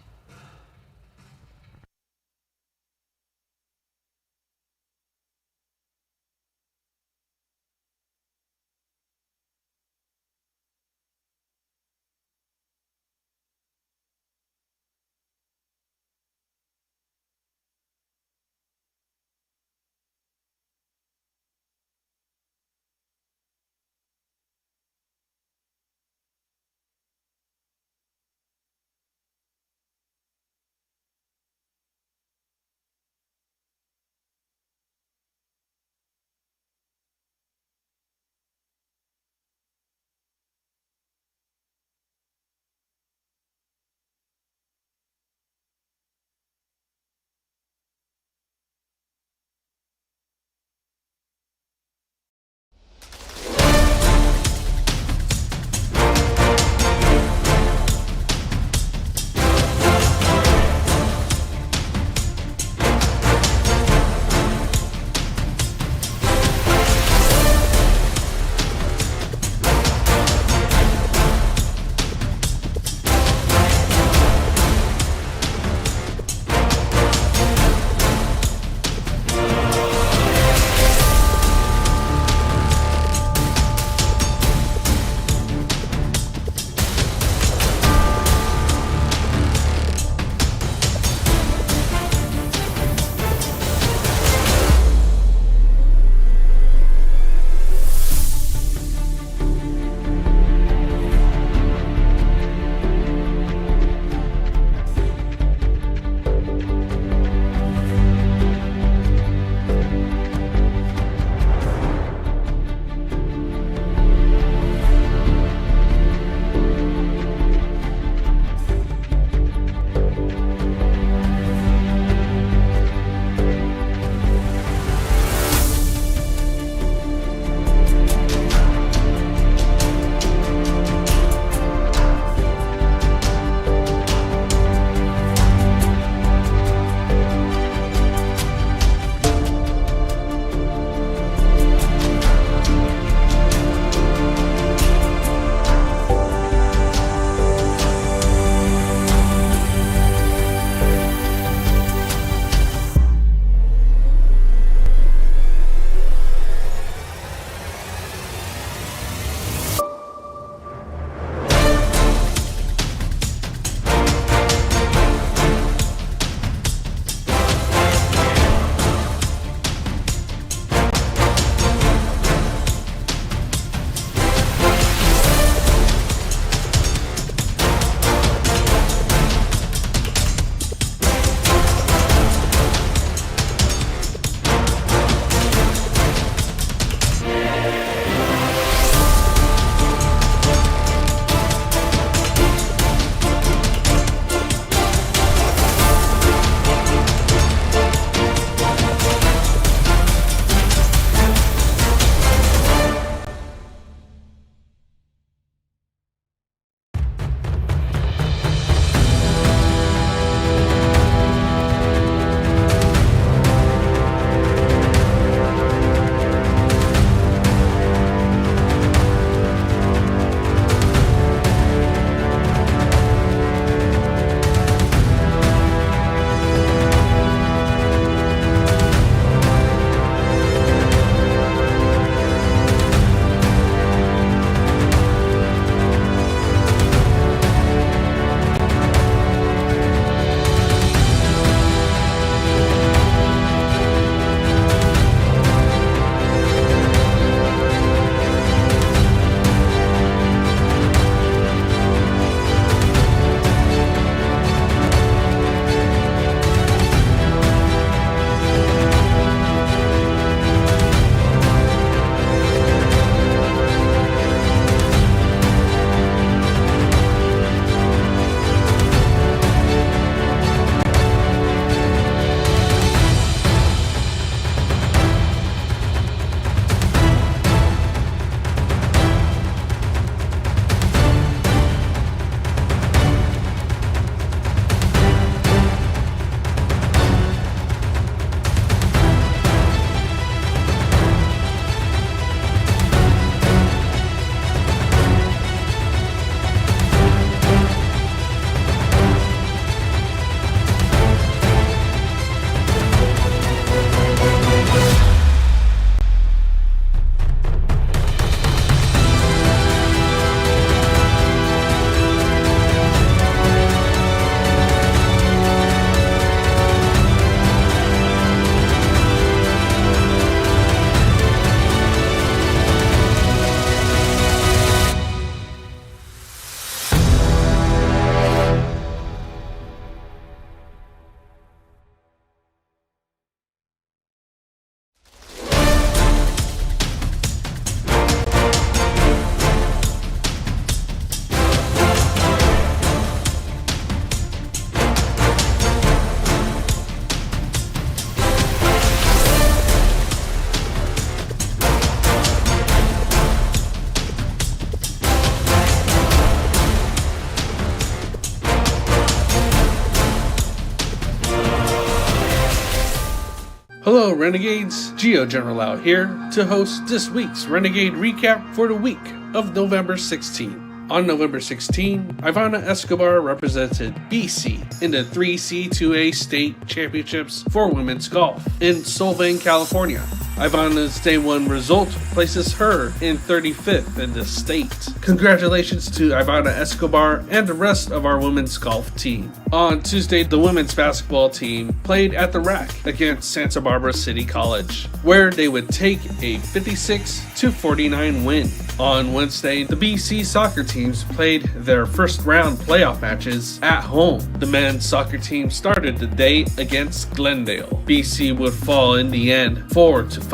Hello, Renegades. Geo General out here to host this week's Renegade Recap for the week of November 16. On November 16, Ivana Escobar represented BC in the 3C2A State Championships for women's golf in Solvang, California. Ivana's Day 1 result places her in 35th in the state. Congratulations to Ivana Escobar and the rest of our women's golf team. On Tuesday, the women's basketball team played at the Rack against Santa Barbara City College, where they would take a 56-49 win. On Wednesday, the BC soccer teams played their first round playoff matches at home. The men's soccer team started the day against Glendale. BC would fall in the end 4-5.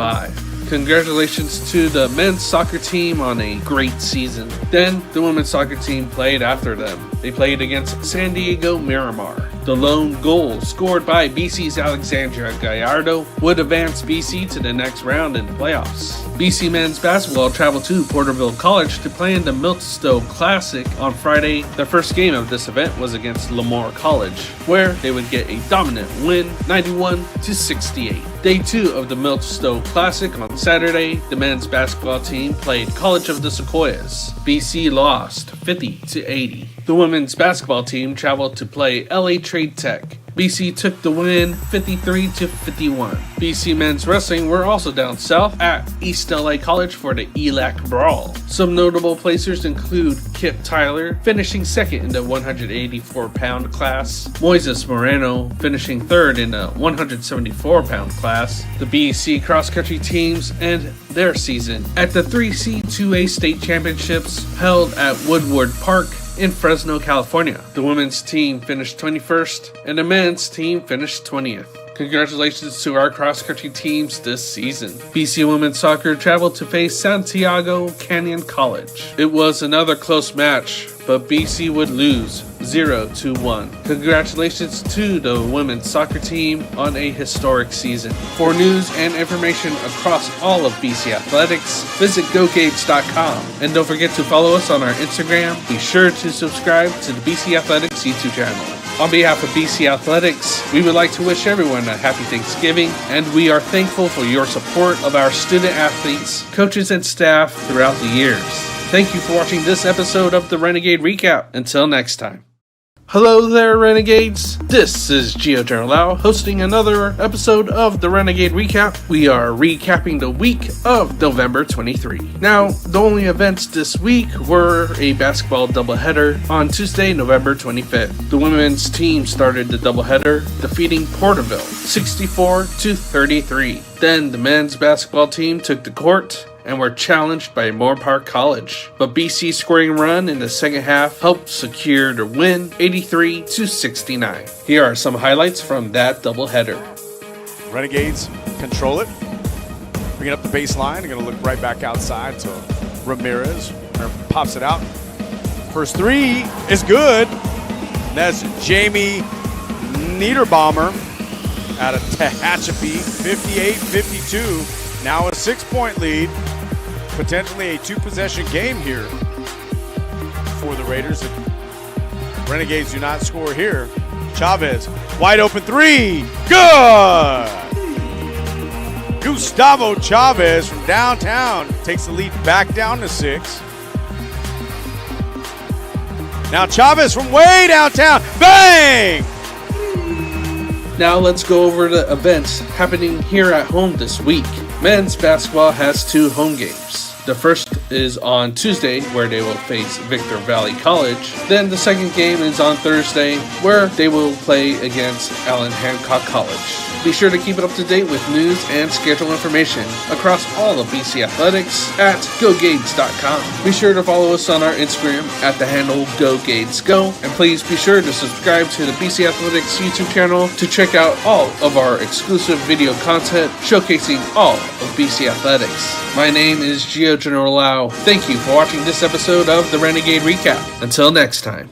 Congratulations to the men's soccer team on a great season. Then, the women's soccer team played after them. They played against San Diego Miramar. The lone goal scored by BC's Alexandra Gallardo would advance BC to the next round in the playoffs. BC men's basketball traveled to Porterville College to play in the Milton Classic on Friday. Their first game of this event was against Lemoore College, where they would get a dominant win, 91-68. Day 2 of the Milton Classic on Saturday, the men's basketball team played College of the Sequoias. BC lost 50-80. The women's basketball team traveled to play LA Trade Tech. BC took the win 53-51. BC men's wrestling were also down south at East LA College for the ELAC Brawl. Some notable placers include Kip Tyler finishing second in the 184-pound class, Moises Moreno finishing third in the 174-pound class, the BC cross-country teams and their season at the 3C2A State Championships held at Woodward Park in Fresno, California. The women's team finished 21st and the men's team finished 20th. Congratulations to our cross-country teams this season. BC women's soccer traveled to face Santiago Canyon College. It was another close match, but BC would lose 0-1. Congratulations to the women's soccer team on a historic season. For news and information across all of BC athletics, visit GoGates.com. And don't forget to follow us on our Instagram. Be sure to subscribe to the BC Athletics YouTube channel. On behalf of BC Athletics, we would like to wish everyone a happy Thanksgiving, and we are thankful for your support of our student athletes, coaches, and staff throughout the years. Thank you for watching this episode of the Renegade Recap. Until next time. Hello there, Renegades. This is Geo General hosting another episode of the Renegade Recap. We are recapping the week of November 23. Now, the only events this week were a basketball doubleheader on Tuesday, November 25th. The women's team started the doubleheader, defeating Porterville 64-33. Then the men's basketball team took the court and were challenged by Moore Park College. But BC's scoring run in the second half helped secure the win 83-69. Here are some highlights from that doubleheader. Renegades control it. Bring it up the baseline. They're going to look right back outside to Ramirez. Pops it out. First three is good. That's Jamie Niederbaumer out of Tehachapi, 58-52. Now a 6-point lead. Potentially a 2-possession game here for the Raiders. If Renegades do not score here. Chavez, wide open three. Good! Gustavo Chavez from downtown takes the lead back down to 6. Now Chavez from way downtown. Bang! Now let's go over the events happening here at home this week. Men's basketball has 2 home games. The first is on Tuesday, where they will face Victor Valley College. Then the second game is on Thursday, where they will play against Allen Hancock College. Be sure to keep it up to date with news and schedule information across all of BC Athletics at GoGades.com. Be sure to follow us on our Instagram at the handle GoGadesGo. And please be sure to subscribe to the BC Athletics YouTube channel to check out all of our exclusive video content showcasing all of BC Athletics. My name is Geo General Lau. Thank you for watching this episode of the Renegade Recap. Until next time.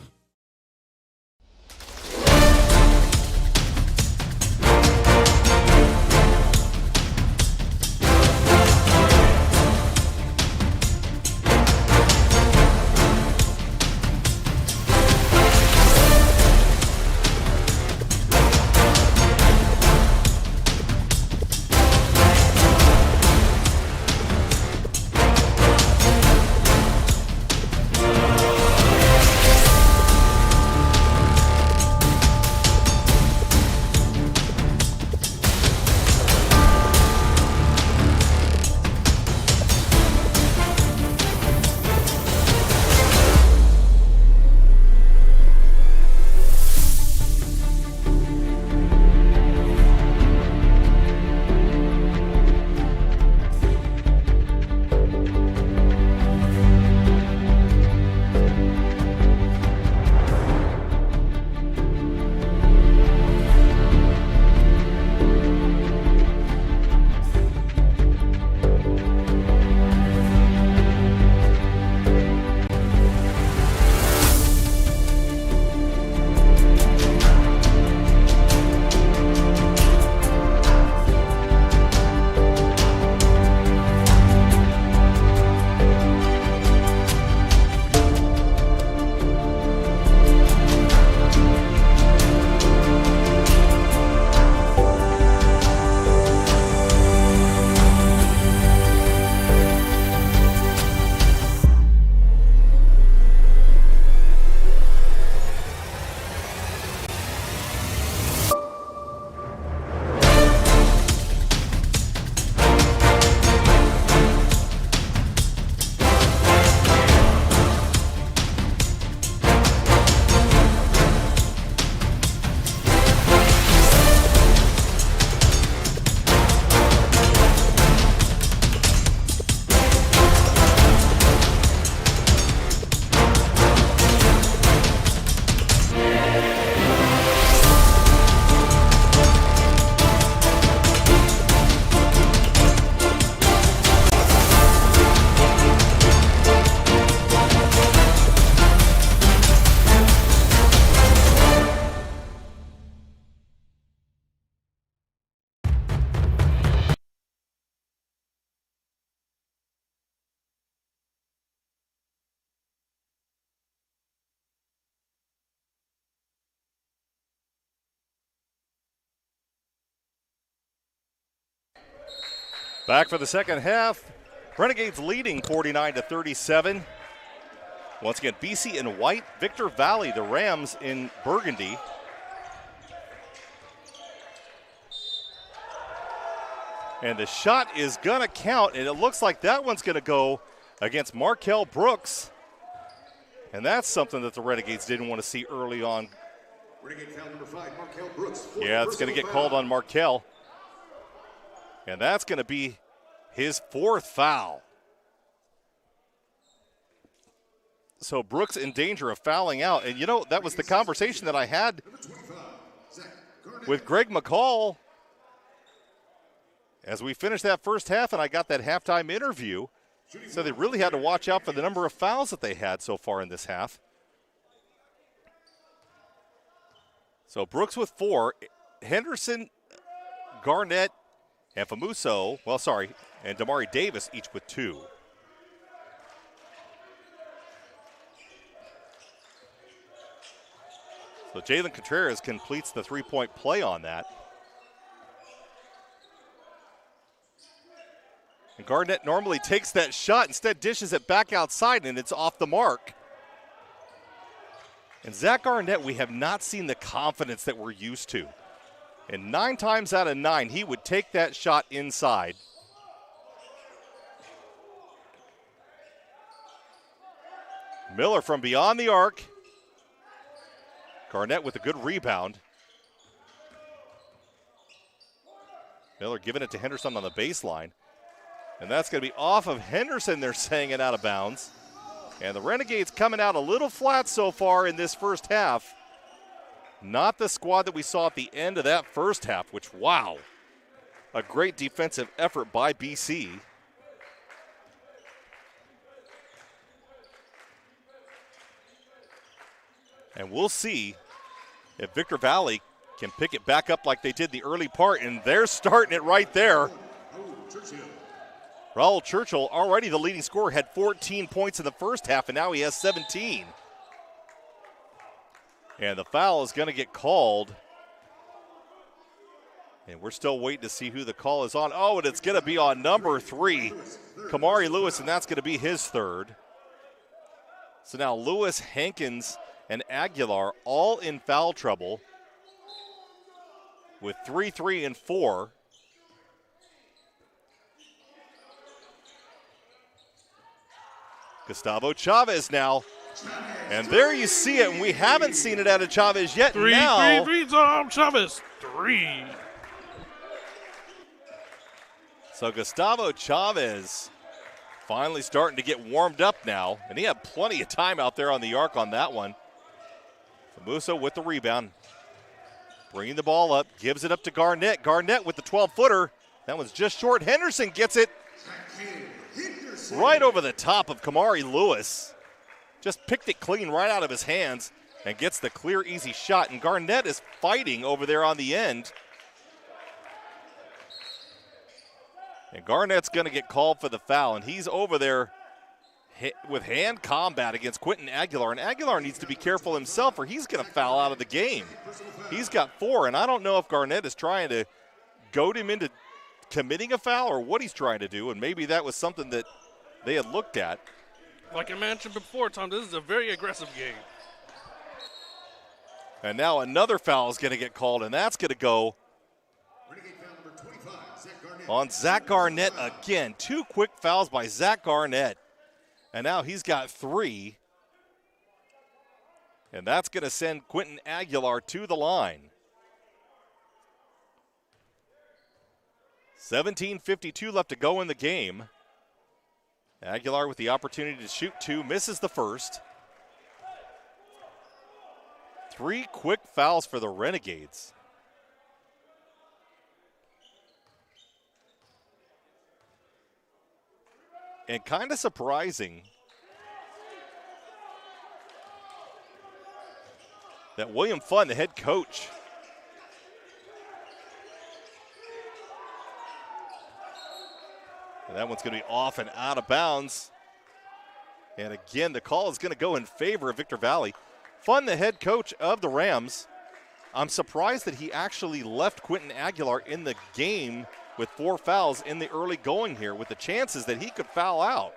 Back for the second half. Renegades leading 49-37. Once again, BC in white, Victor Valley, the Rams in burgundy. And the shot is going to count, and it looks like that one's going to go against Markel Brooks. And that's something that the Renegades didn't want to see early on. Renegade foul number 5, Markel Brooks. Yeah, it's going to get called on Markel. And that's going to be his 4th foul. So Brooks in danger of fouling out. And, you know, that was the conversation that I had with Greg McCall as we finished that first half, and I got that halftime interview. So they really had to watch out for the number of fouls that they had so far in this half. So Brooks with 4, Henderson, Garnett, and Famuso, and Damari Davis each with 2. So Jalen Contreras completes the 3-point play on that. And Garnett normally takes that shot, instead dishes it back outside, and it's off the mark. And Zach Garnett, we have not seen the confidence that we're used to. And 9 times out of 9, he would take that shot inside. Miller from beyond the arc. Garnett with a good rebound. Miller giving it to Henderson on the baseline. And that's going to be off of Henderson. They're saying it out of bounds. And the Renegades coming out a little flat so far in this first half. Not the squad that we saw at the end of that first half, which, wow, a great defensive effort by BC. And we'll see if Victor Valley can pick it back up like they did the early part, and they're starting it right there. Raul Churchill, already the leading scorer, had 14 points in the first half, and now he has 17. And the foul is going to get called. And we're still waiting to see who the call is on. Oh, and it's going to be on number 3, Kamari Lewis, and that's going to be his 3rd. So now Lewis, Hankins, and Aguilar all in foul trouble with 3, 3, and 4. Gustavo Chavez now. And there you see it, and we haven't seen it out of Chavez yet. 3, now, 3, Tom Chavez. 3. So Gustavo Chavez finally starting to get warmed up now, and he had plenty of time out there on the arc on that one. Famuso with the rebound. Bringing the ball up, gives it up to Garnett. Garnett with the 12-footer. That one's just short. Henderson gets it right over the top of Kamari Lewis. Just picked it clean right out of his hands and gets the clear, easy shot. And Garnett is fighting over there on the end. And Garnett's going to get called for the foul, and he's over there with hand combat against Quentin Aguilar. And Aguilar needs to be careful himself, or he's going to foul out of the game. He's got 4, and I don't know if Garnett is trying to goad him into committing a foul or what he's trying to do, and maybe that was something that they had looked at. Like I mentioned before, Tom, this is a very aggressive game. And now another foul is going to get called, and that's going to go on Zach Garnett again. 2 quick fouls by Zach Garnett. And now he's got 3. And that's going to send Quentin Aguilar to the line. 17:52 left to go in the game. Aguilar with the opportunity to shoot 2, misses the first. 3 quick fouls for the Renegades. And kind of surprising that William Funn, the head coach, and that one's going to be off and out of bounds. And again, the call is going to go in favor of Victor Valley. Funn, the head coach of the Rams, I'm surprised that he actually left Quentin Aguilar in the game with 4 fouls in the early going here, with the chances that he could foul out.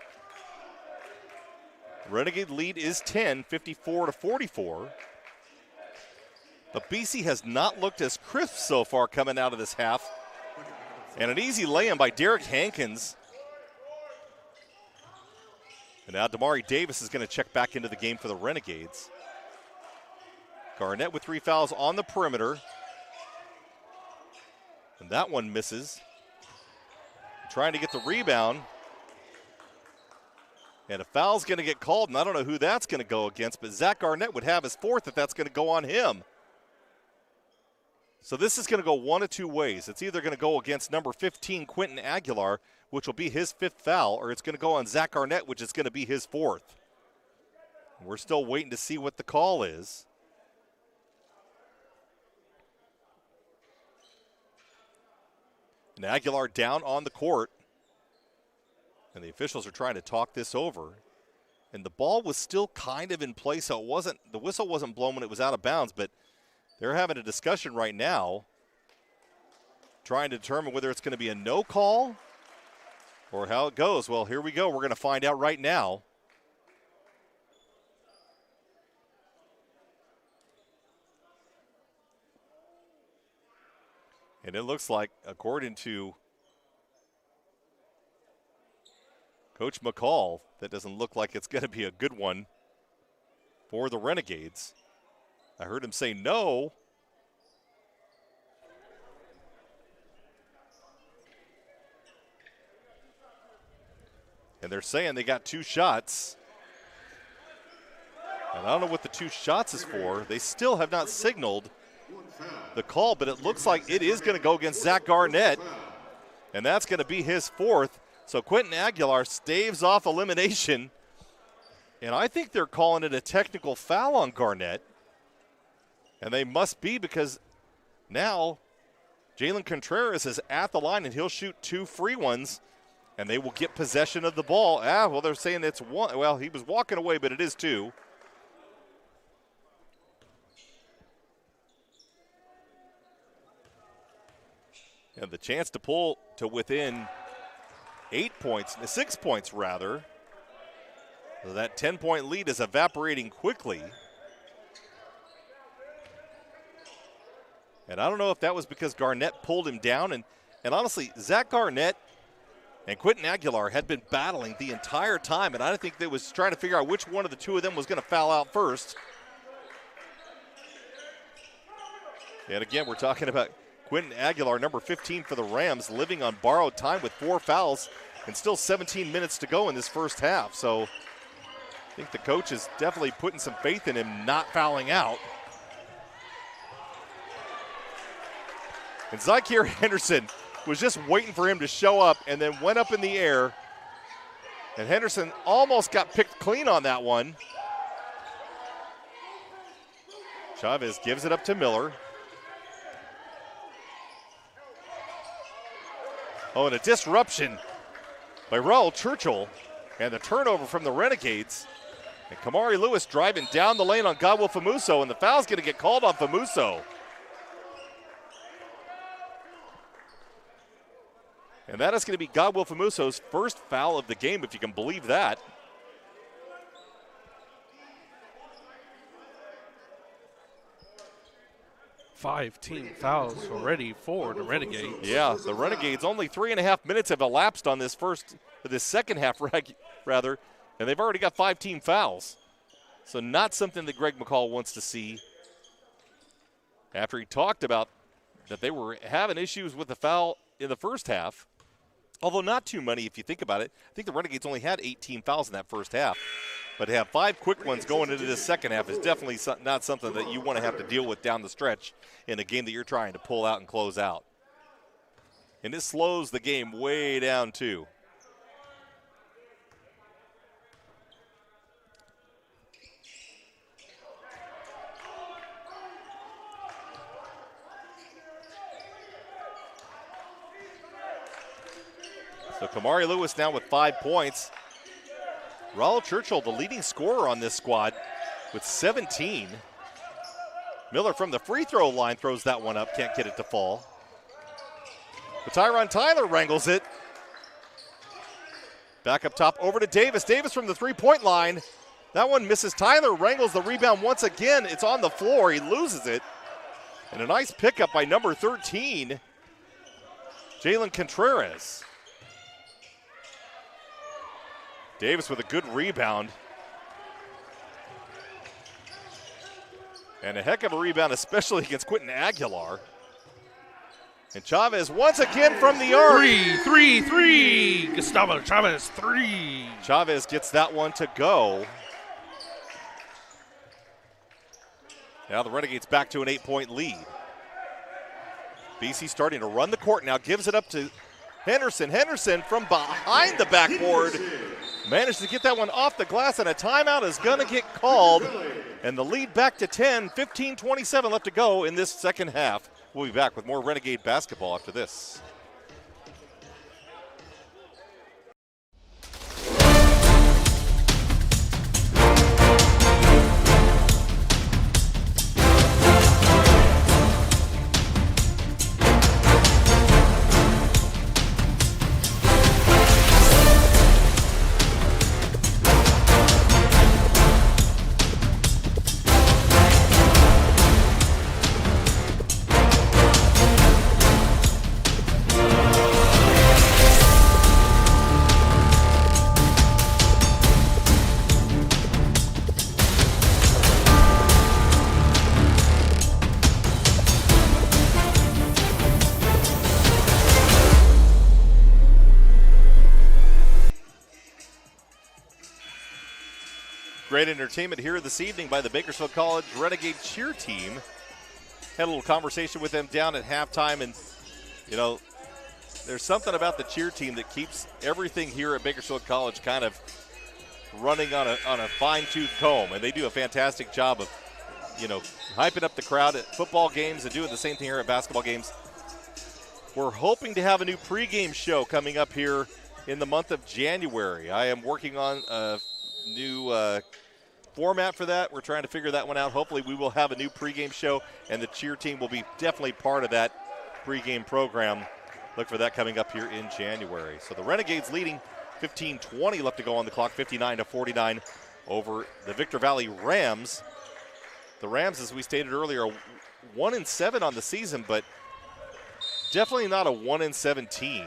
Renegade lead is 10, 54-44. But BC has not looked as crisp so far coming out of this half. And an easy lay-in by Derek Hankins. And now Damari Davis is going to check back into the game for the Renegades. Garnett with 3 fouls on the perimeter. And that one misses. Trying to get the rebound. And a foul's going to get called, and I don't know who that's going to go against, but Zach Garnett would have his 4th if that's going to go on him. So this is going to go one of 2 ways. It's either going to go against number 15, Quentin Aguilar, which will be his 5th foul, or it's going to go on Zach Garnett, which is going to be his 4th. We're still waiting to see what the call is. And Aguilar down on the court. And the officials are trying to talk this over. And the ball was still kind of in play, so the whistle wasn't blown when it was out of bounds, but they're having a discussion right now trying to determine whether it's going to be a no call or how it goes. Well, here we go. We're going to find out right now. And it looks like, according to Coach McCall, that doesn't look like it's going to be a good one for the Renegades. I heard him say no. And they're saying they got 2 shots. And I don't know what the 2 shots is for. They still have not signaled the call, but it looks like it is going to go against Zach Garnett. And that's going to be his 4th. So Quentin Aguilar staves off elimination. And I think they're calling it a technical foul on Garnett. And they must be, because now Jalen Contreras is at the line and he'll shoot 2 free ones. And they will get possession of the ball. Well, they're saying it's 1. Well, he was walking away, but it is 2. And the chance to pull to within 8 points, 6 points rather. So that 10-point lead is evaporating quickly. And I don't know if that was because Garnett pulled him down. And honestly, Zach Garnett and Quentin Aguilar had been battling the entire time. And I think they was trying to figure out which one of the 2 of them was going to foul out first. And again, we're talking about Quentin Aguilar, number 15 for the Rams, living on borrowed time with 4 fouls and still 17 minutes to go in this first half. So I think the coach is definitely putting some faith in him not fouling out. And Zykeir Henderson was just waiting for him to show up and then went up in the air. And Henderson almost got picked clean on that one. Chavez gives it up to Miller. Oh, and a disruption by Raul Churchill, and the turnover from the Renegades. And Kamari Lewis driving down the lane on Godwill Famuso, and the foul's going to get called on Famuso. And that is going to be Godwill Famuso's first foul of the game, if you can believe that. Five team fouls already for the Renegades. Yeah, the Renegades, only 3.5 minutes have elapsed on this second half, rather, and they've already got 5 team fouls. So not something that Greg McCall wants to see. After he talked about that they were having issues with the foul in the first half, although not too many if you think about it. I think the Renegades only had 8 team fouls in that first half. But to have 5 quick ones going into this second half is definitely not something that you want to have to deal with down the stretch in a game that you're trying to pull out and close out. And it slows the game way down, too. So Kamari Lewis now with 5 points. Raul Churchill, the leading scorer on this squad, with 17. Miller from the free throw line throws that one up, can't get it to fall. But Tyron Tyler wrangles it. Back up top over to Davis. Davis from the three-point line. That one misses. Tyler wrangles the rebound once again. It's on the floor. He loses it. And a nice pickup by number 13, Jalen Contreras. Davis with a good rebound. And a heck of a rebound, especially against Quentin Aguilar. And Chavez once again from the arc. Three. Gustavo Chavez, 3. Chavez gets that one to go. Now the Renegades back to an 8-point lead. BC starting to run the court now, gives it up to Henderson. Henderson from behind the backboard managed to get that one off the glass, and a timeout is going to get called. And the lead back to 10, 15-27 left to go in this second half. We'll be back with more Renegade basketball after this. Great entertainment here this evening by the Bakersfield College Renegade cheer team. Had a little conversation with them down at halftime, and, you know, there's something about the cheer team that keeps everything here at Bakersfield College kind of running on a fine-tooth comb, and they do a fantastic job of, you know, hyping up the crowd at football games and doing the same thing here at basketball games. We're hoping to have a new pregame show coming up here in the month of January. I am working on a new format for that. We're trying to figure that one out. Hopefully we will have a new pregame show, and the cheer team will be definitely part of that pregame program. Look for that coming up here in January. So the Renegades leading 15-20 left to go on the clock, 59-49 over the Victor Valley Rams. The Rams, as we stated earlier, 1-7 on the season, but definitely not a 1-7 team.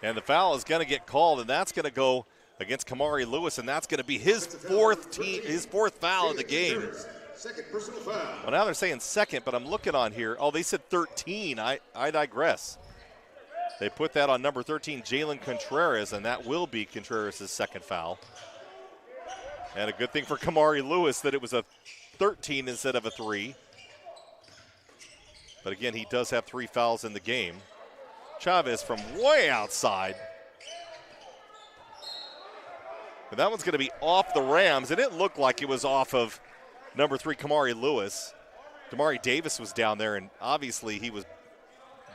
And the foul is going to get called, and that's going to go against Kamari Lewis, and that's going to be his fourth foul of the game. Second personal foul. Well, now they're saying second, but I'm looking on here. Oh, they said 13. I digress. They put that on number 13, Jalen Contreras, and that will be Contreras' second foul. And a good thing for Kamari Lewis that it was a 13 instead of a 3. But again, he does have 3 fouls in the game. Chavez from way outside. And that one's going to be off the Rams, and it looked like it was off of number 3, Kamari Lewis. Damari Davis was down there, and obviously he was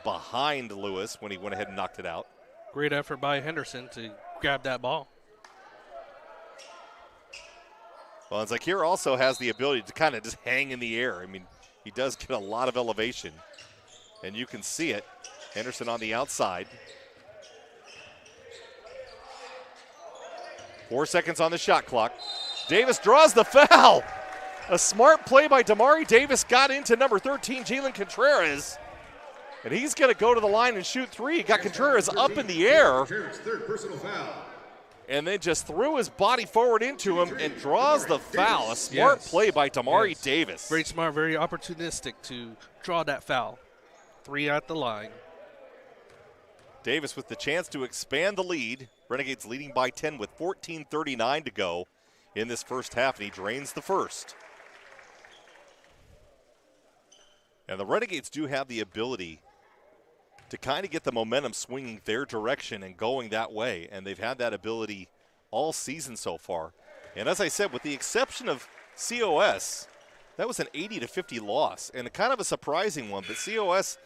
behind Lewis when he went ahead and knocked it out. Great effort by Henderson to grab that ball. Well, and Zakir also has the ability to kind of just hang in the air. I mean, he does get a lot of elevation, and you can see it. Henderson on the outside. 4 seconds on the shot clock. Davis draws the foul. A smart play by Damari Davis got into number 13, Jalen Contreras. And he's going to go to the line and shoot 3. He got Contreras up in the air. Third personal foul. And then just threw his body forward into him and draws the foul. A smart play by Damari Davis. Very smart, very opportunistic to draw that foul. 3 at the line. Davis with the chance to expand the lead. Renegades leading by 10 with 14:39 to go in this first half, and he drains the first. And the Renegades do have the ability to kind of get the momentum swinging their direction and going that way, and they've had that ability all season so far. And as I said, with the exception of COS, that was an 80-50 loss, and kind of a surprising one, but COS,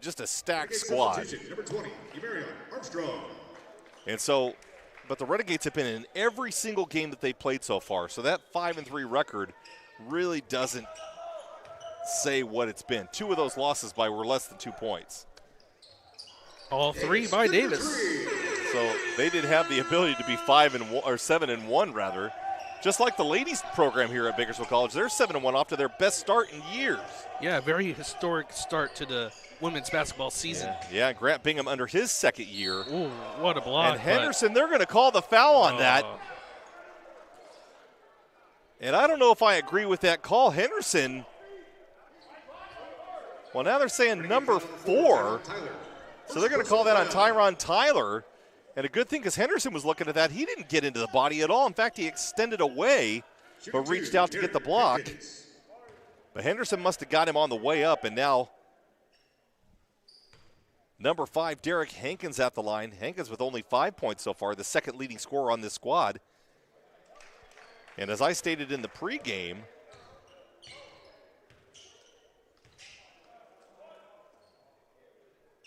just a stacked squad. Number 20, Armstrong. And so, but the Renegades have been in every single game that they've played so far, so that 5-3 record really doesn't say what it's been. 2 of those losses were less than 2 points. All 3 by Davis. So they did have the ability to be 7-1 rather. Just like the ladies program here at Bakersfield College, they're 7-1 off to their best start in years. Yeah, very historic start to the women's basketball season. Yeah, Grant Bingham under his 2nd year. Ooh, what a block. And Henderson, they're going to call the foul on that. And I don't know if I agree with that call. Henderson, well, now they're saying number 4. So they're going to call that on Tyron Tyler. And a good thing, because Henderson was looking at that. He didn't get into the body at all. In fact, he extended away, but reached out to get the block. But Henderson must have got him on the way up. And now number 5, Derek Hankins at the line. Hankins with only 5 points so far, the 2nd leading scorer on this squad. And as I stated in the pregame,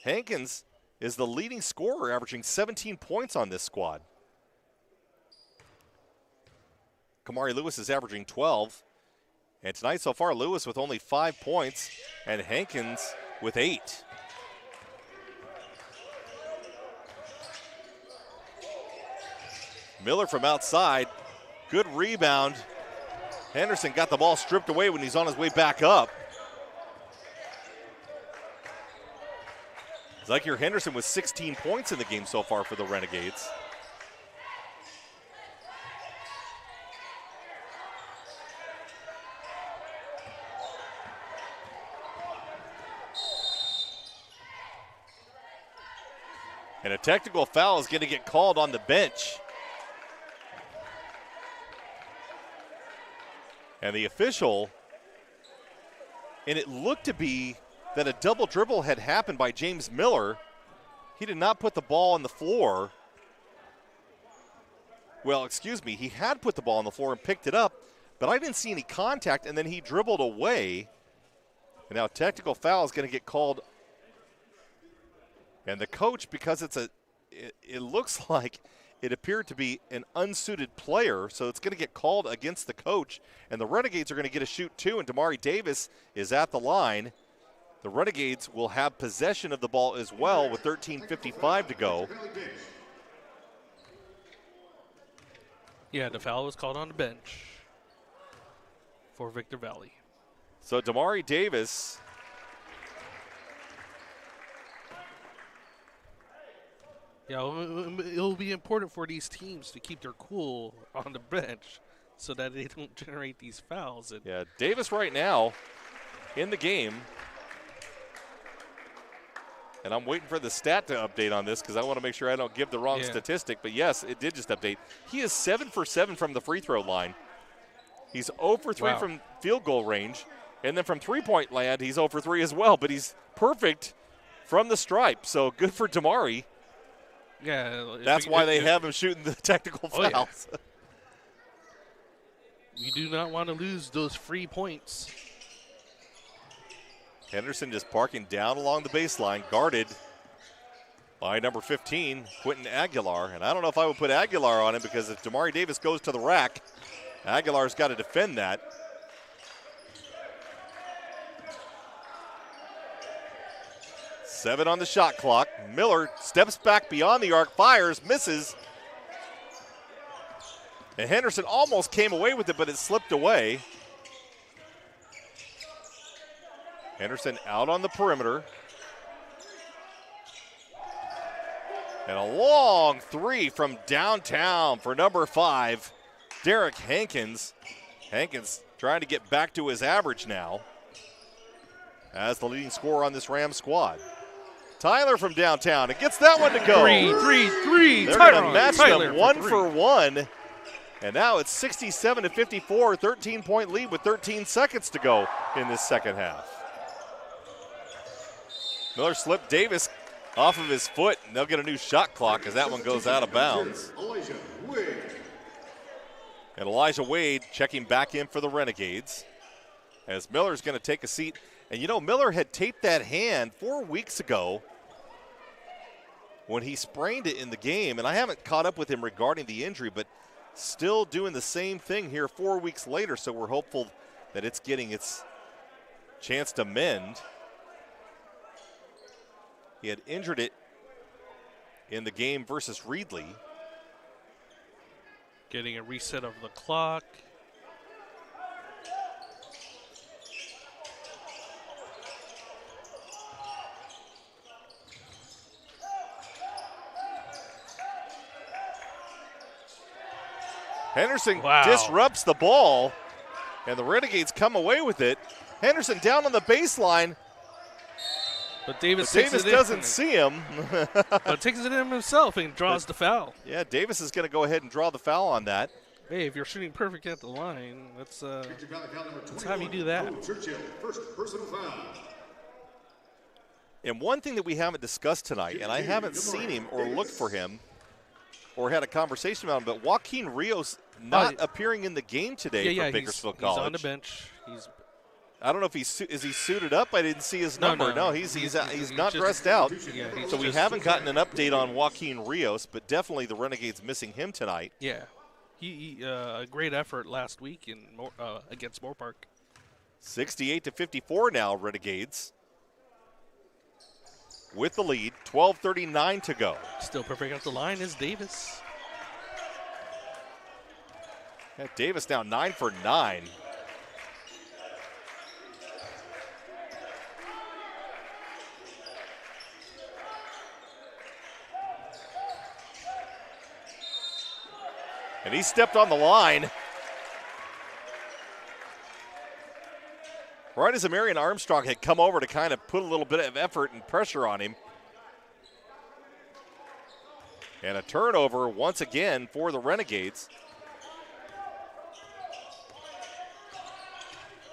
Hankins is the leading scorer, averaging 17 points on this squad. Kamari Lewis is averaging 12. And tonight so far, Lewis with only 5 points and Hankins with 8. Miller from outside. Good rebound. Henderson got the ball stripped away when he's on his way back up. Zykeir Henderson with 16 points in the game so far for the Renegades. And a technical foul is going to get called on the bench. And the official, and it looked to be that a double dribble had happened by James Miller. He did not put the ball on the floor. Well, excuse me, he had put the ball on the floor and picked it up, but I didn't see any contact, and then he dribbled away. And now a technical foul is going to get called. And the coach, because it looks like it appeared to be an unsuited player, so it's going to get called against the coach. And the Renegades are going to get a shoot too, and Damari Davis is at the line. The Renegades will have possession of the ball as well with 13:55 to go. Yeah, the foul was called on the bench for Victor Valley. So Damari Davis Yeah, it'll be important for these teams to keep their cool on the bench so that they don't generate these fouls. And yeah, Davis right now in the game. And I'm waiting for the stat to update on this because I want to make sure I don't give the wrong statistic. But, yes, it did just update. He is 7 for 7 from the free throw line. He's 0 for 3 from field goal range. And then from three-point land, he's 0 for 3 as well. But he's perfect from the stripe. So good for Damari. Yeah. That's why they have him shooting the technical fouls. Yeah. You do not want to lose those free points. Henderson just parking down along the baseline, guarded by number 15, Quentin Aguilar. And I don't know if I would put Aguilar on him because if Damari Davis goes to the rack, Aguilar's got to defend that. Seven on the shot clock. Miller steps back beyond the arc, fires, misses. And Henderson almost came away with it, but it slipped away. Henderson out on the perimeter. And a long three from downtown for number 5, Derek Hankins. Hankins trying to get back to his average now as the leading scorer on this Rams squad. Tyler from downtown. It gets that one to go. 3. They're going to match them 1 for 1. And now it's 67-54, 13-point lead with 13 seconds to go in this second half. Miller slipped Davis off of his foot, and they'll get a new shot clock as that one goes out of bounds. And Elijah Wade checking back in for the Renegades as Miller's going to take a seat. And, you know, Miller had taped that hand 4 weeks ago when he sprained it in the game. And I haven't caught up with him regarding the injury, but still doing the same thing here 4 weeks later. So we're hopeful that it's getting its chance to mend. He had injured it in the game versus Reedley. Getting a reset of the clock. Henderson disrupts the ball, and the Renegades come away with it. Henderson down on the baseline. But Davis doesn't see him. But takes it in himself and draws the foul. Yeah, Davis is going to go ahead and draw the foul on that. Hey, if you're shooting perfect at the line, let's have you do that. First personal foul. And one thing that we haven't discussed tonight, and I haven't seen him or looked for him or had a conversation about him, but Joaquin Rios not appearing in the game today for Bakersfield College. He's on the bench. I don't know if is he suited up. I didn't see his number. No, he's not dressed out. So we haven't gotten an update on Joaquin Rios, but definitely the Renegades missing him tonight. Yeah, he a great effort last week against Moorpark. 68-54 now, Renegades with the lead. 12:39 to go. Still perfect at the line is Davis. Yeah, Davis now 9 for 9. And he stepped on the line. Right as Marion Armstrong had come over to kind of put a little bit of effort and pressure on him. And a turnover once again for the Renegades.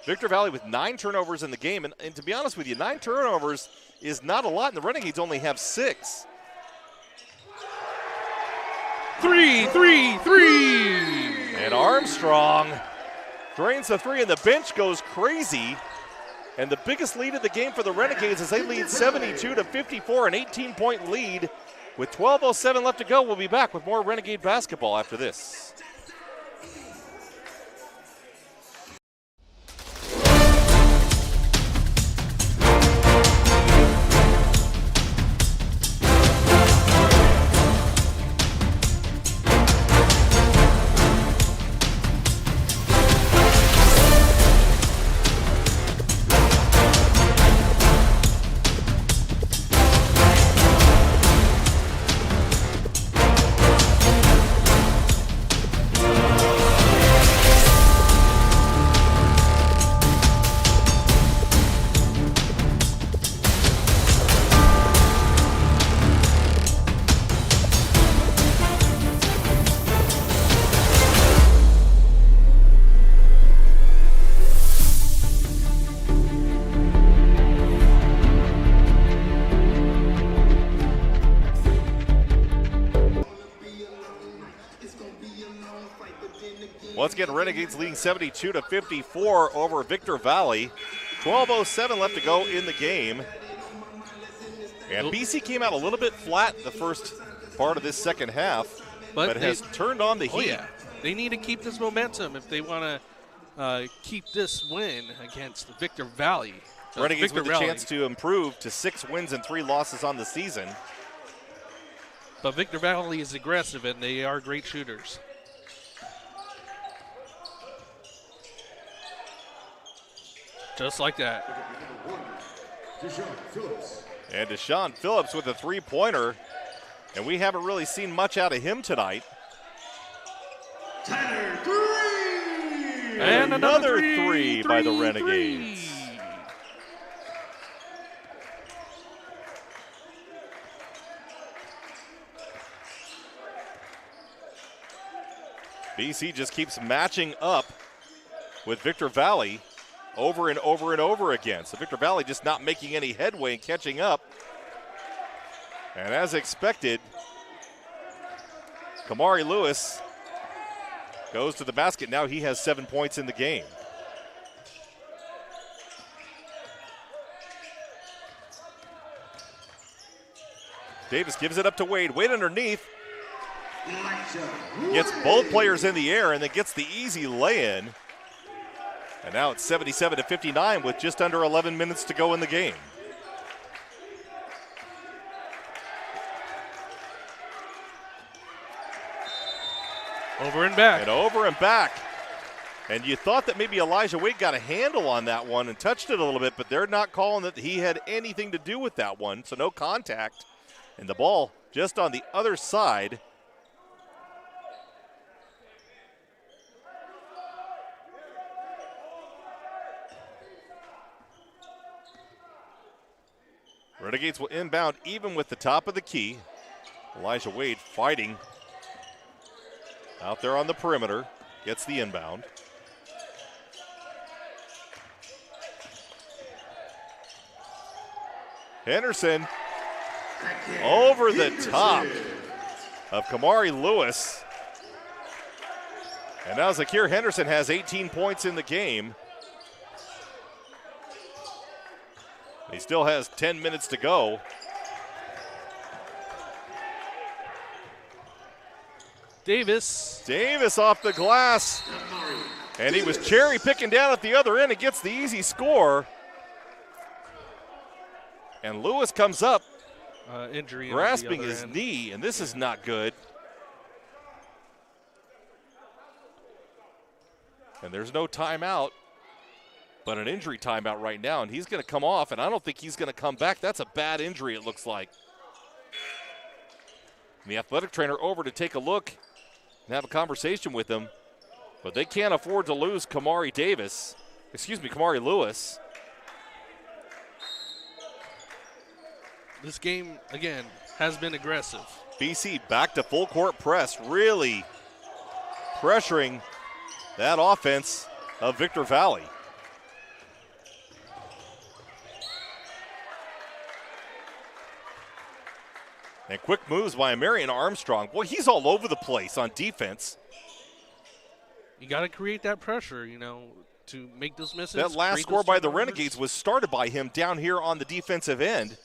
Victor Valley with 9 turnovers in the game. And to be honest with you, 9 turnovers is not a lot, and the Renegades only have 6. 3. And Armstrong drains the 3, and the bench goes crazy. And the biggest lead of the game for the Renegades as they lead 72-54, an 18-point lead. With 12:07 left to go, we'll be back with more Renegade basketball after this. Once again, Renegades leading 72-54 over Victor Valley. 12:07 left to go in the game. And BC came out a little bit flat the first part of this second half, but has turned on the heat. Oh yeah, they need to keep this momentum if they want to keep this win against Victor Valley. Renegades with a chance to improve to 6 wins and 3 losses on the season. But Victor Valley is aggressive, and they are great shooters. Just like that. And Deshaun Phillips with a 3-pointer. And we haven't really seen much out of him tonight. And another three by the Renegades. BC just keeps matching up with Victor Valley over and over and over again. So Victor Valley just not making any headway and catching up. And as expected, Kamari Lewis goes to the basket. Now he has 7 points in the game. Davis gives it up to Wade. Wade underneath. Gets both players in the air and then gets the easy lay-in. And now it's 77-59 with just under 11 minutes to go in the game. Over and back. And over and back. And you thought that maybe Elijah Wade got a handle on that one and touched it a little bit, but they're not calling that he had anything to do with that one, so no contact. And the ball just on the other side. Renegades will inbound even with the top of the key. Elijah Wade fighting out there on the perimeter, gets the inbound. Henderson over the top of Kamari Lewis. And now Zakir Henderson has 18 points in the game. He still has 10 minutes to go. Davis off the glass. And he was cherry picking down at the other end and gets the easy score. And Lewis comes up, injury grasping his knee, and this is not good. And there's no timeout, but an injury timeout right now, and he's going to come off, and I don't think he's going to come back. That's a bad injury, it looks like. And the athletic trainer over to take a look and have a conversation with him, but they can't afford to lose Kamari Lewis. This game, again, has been aggressive. BC back to full court press, really pressuring that offense of Victor Valley. And quick moves by Marion Armstrong. Boy, he's all over the place on defense. You got to create that pressure, to make those misses. That last score by the Renegades was started by him down here on the defensive end.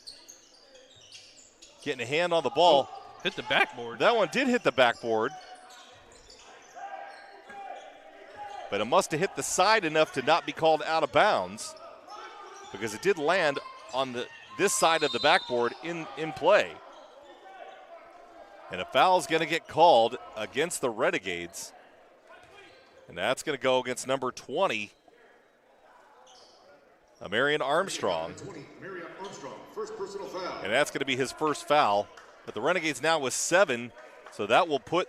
Getting a hand on the ball. Hit the backboard. That one did hit the backboard. But it must have hit the side enough to not be called out of bounds, because it did land on this side of the backboard in play. And a foul is going to get called against the Renegades. And that's going to go against number 20, Marion Armstrong. First personal foul. And that's going to be his first foul. But the Renegades now with 7, so that will put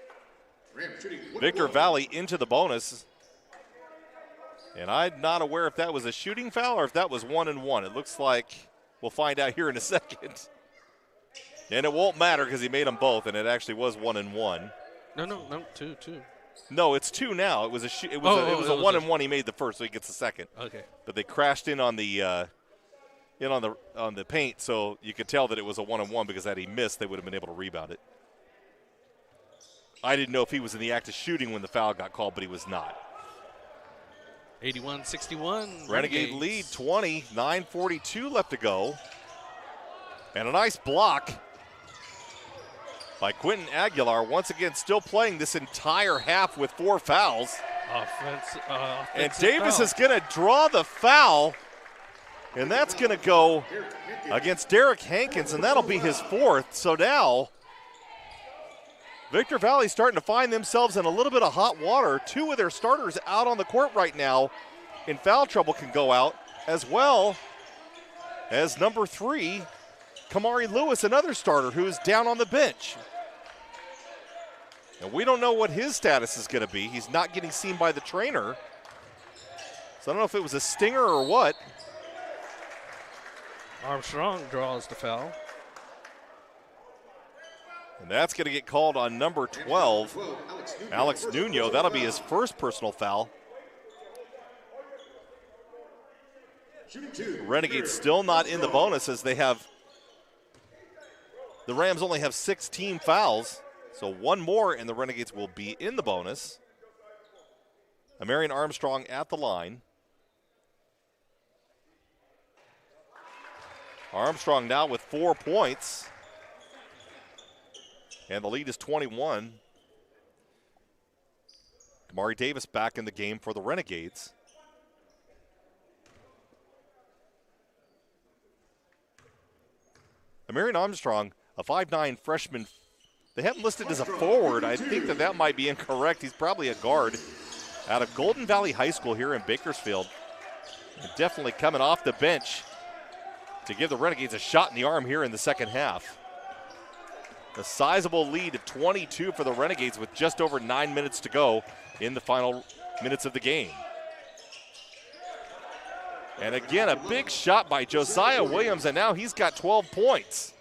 Victor Valley into the bonus. And I'm not aware if that was a shooting foul or if that was 1-1. It looks like we'll find out here in a second. And it won't matter because he made them both, and it actually was 1-1. No, two. No, it's 2 now. It was a 1-1. He made the first, so he gets the second. Okay. But they crashed in on the on the paint, so you could tell that it was a 1-1 because had he missed, they would have been able to rebound it. I didn't know if he was in the act of shooting when the foul got called, but he was not. 81-61. Renegade lead 20, 9:42 left to go. And a nice block by Quentin Aguilar, once again still playing this entire half with 4 fouls. And Davis is going to draw the foul, and that's going to go against Derek Hankins, and that'll be his 4th. So now Victor Valley's starting to find themselves in a little bit of hot water. 2 of their starters out on the court right now in foul trouble can go out, as well as number 3, Kamari Lewis, another starter who is down on the bench. And we don't know what his status is going to be. He's not getting seen by the trainer. So I don't know if it was a stinger or what. Armstrong draws the foul. And that's going to get called on number 12, Alex Nuno. That'll be his first personal foul. Renegades still not in the bonus as they have, the Rams only have 6 team fouls. So 1 more and the Renegades will be in the bonus. Marion Armstrong at the line. Armstrong now with 4 points. And the lead is 21. Kamari Davis back in the game for the Renegades. Amarian Armstrong, a 5'9 freshman. They have him listed as a forward. I think that might be incorrect. He's probably a guard out of Golden Valley High School here in Bakersfield. And definitely coming off the bench to give the Renegades a shot in the arm here in the second half. A sizable lead of 22 for the Renegades with just over 9 minutes to go in the final minutes of the game. And again, a big shot by Josiah Williams, and now he's got 12 points.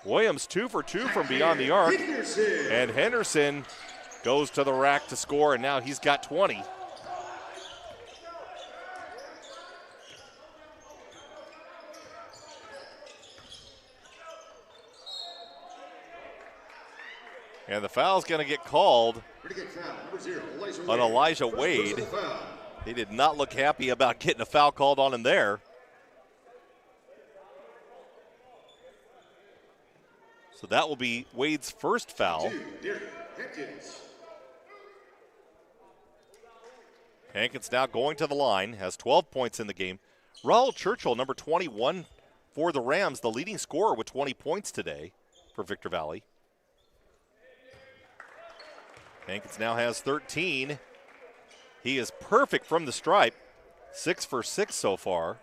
Williams 2 for 2 from beyond the arc, and Henderson goes to the rack to score, and now he's got 20. And the foul's going to get called on Elijah Wade. He did not look happy about getting a foul called on him there. So that will be Wade's first foul. Hankins now going to the line, has 12 points in the game. Raul Churchill, number 21 for the Rams, the leading scorer with 20 points today for Victor Valley. Hankins now has 13. He is perfect from the stripe, 6 for 6 so far.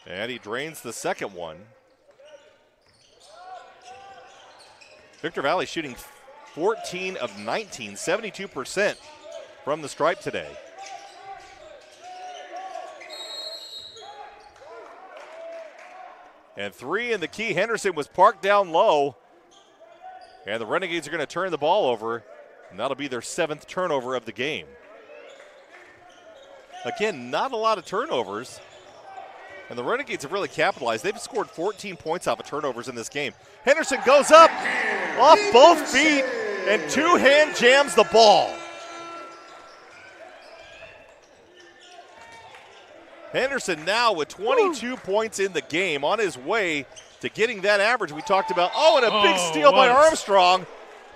And he drains the second one. Victor Valley shooting 14 of 19, 72% from the stripe today. And 3 in the key. Henderson was parked down low. And the Renegades are going to turn the ball over. And that'll be their 7th turnover of the game. Again, not a lot of turnovers. And the Renegades have really capitalized. They've scored 14 points off of turnovers in this game. Henderson goes up off both feet and two-hand jams the ball. Henderson now with 22 points in the game, on his way to getting that average we talked about. Oh, and a big steal by Armstrong.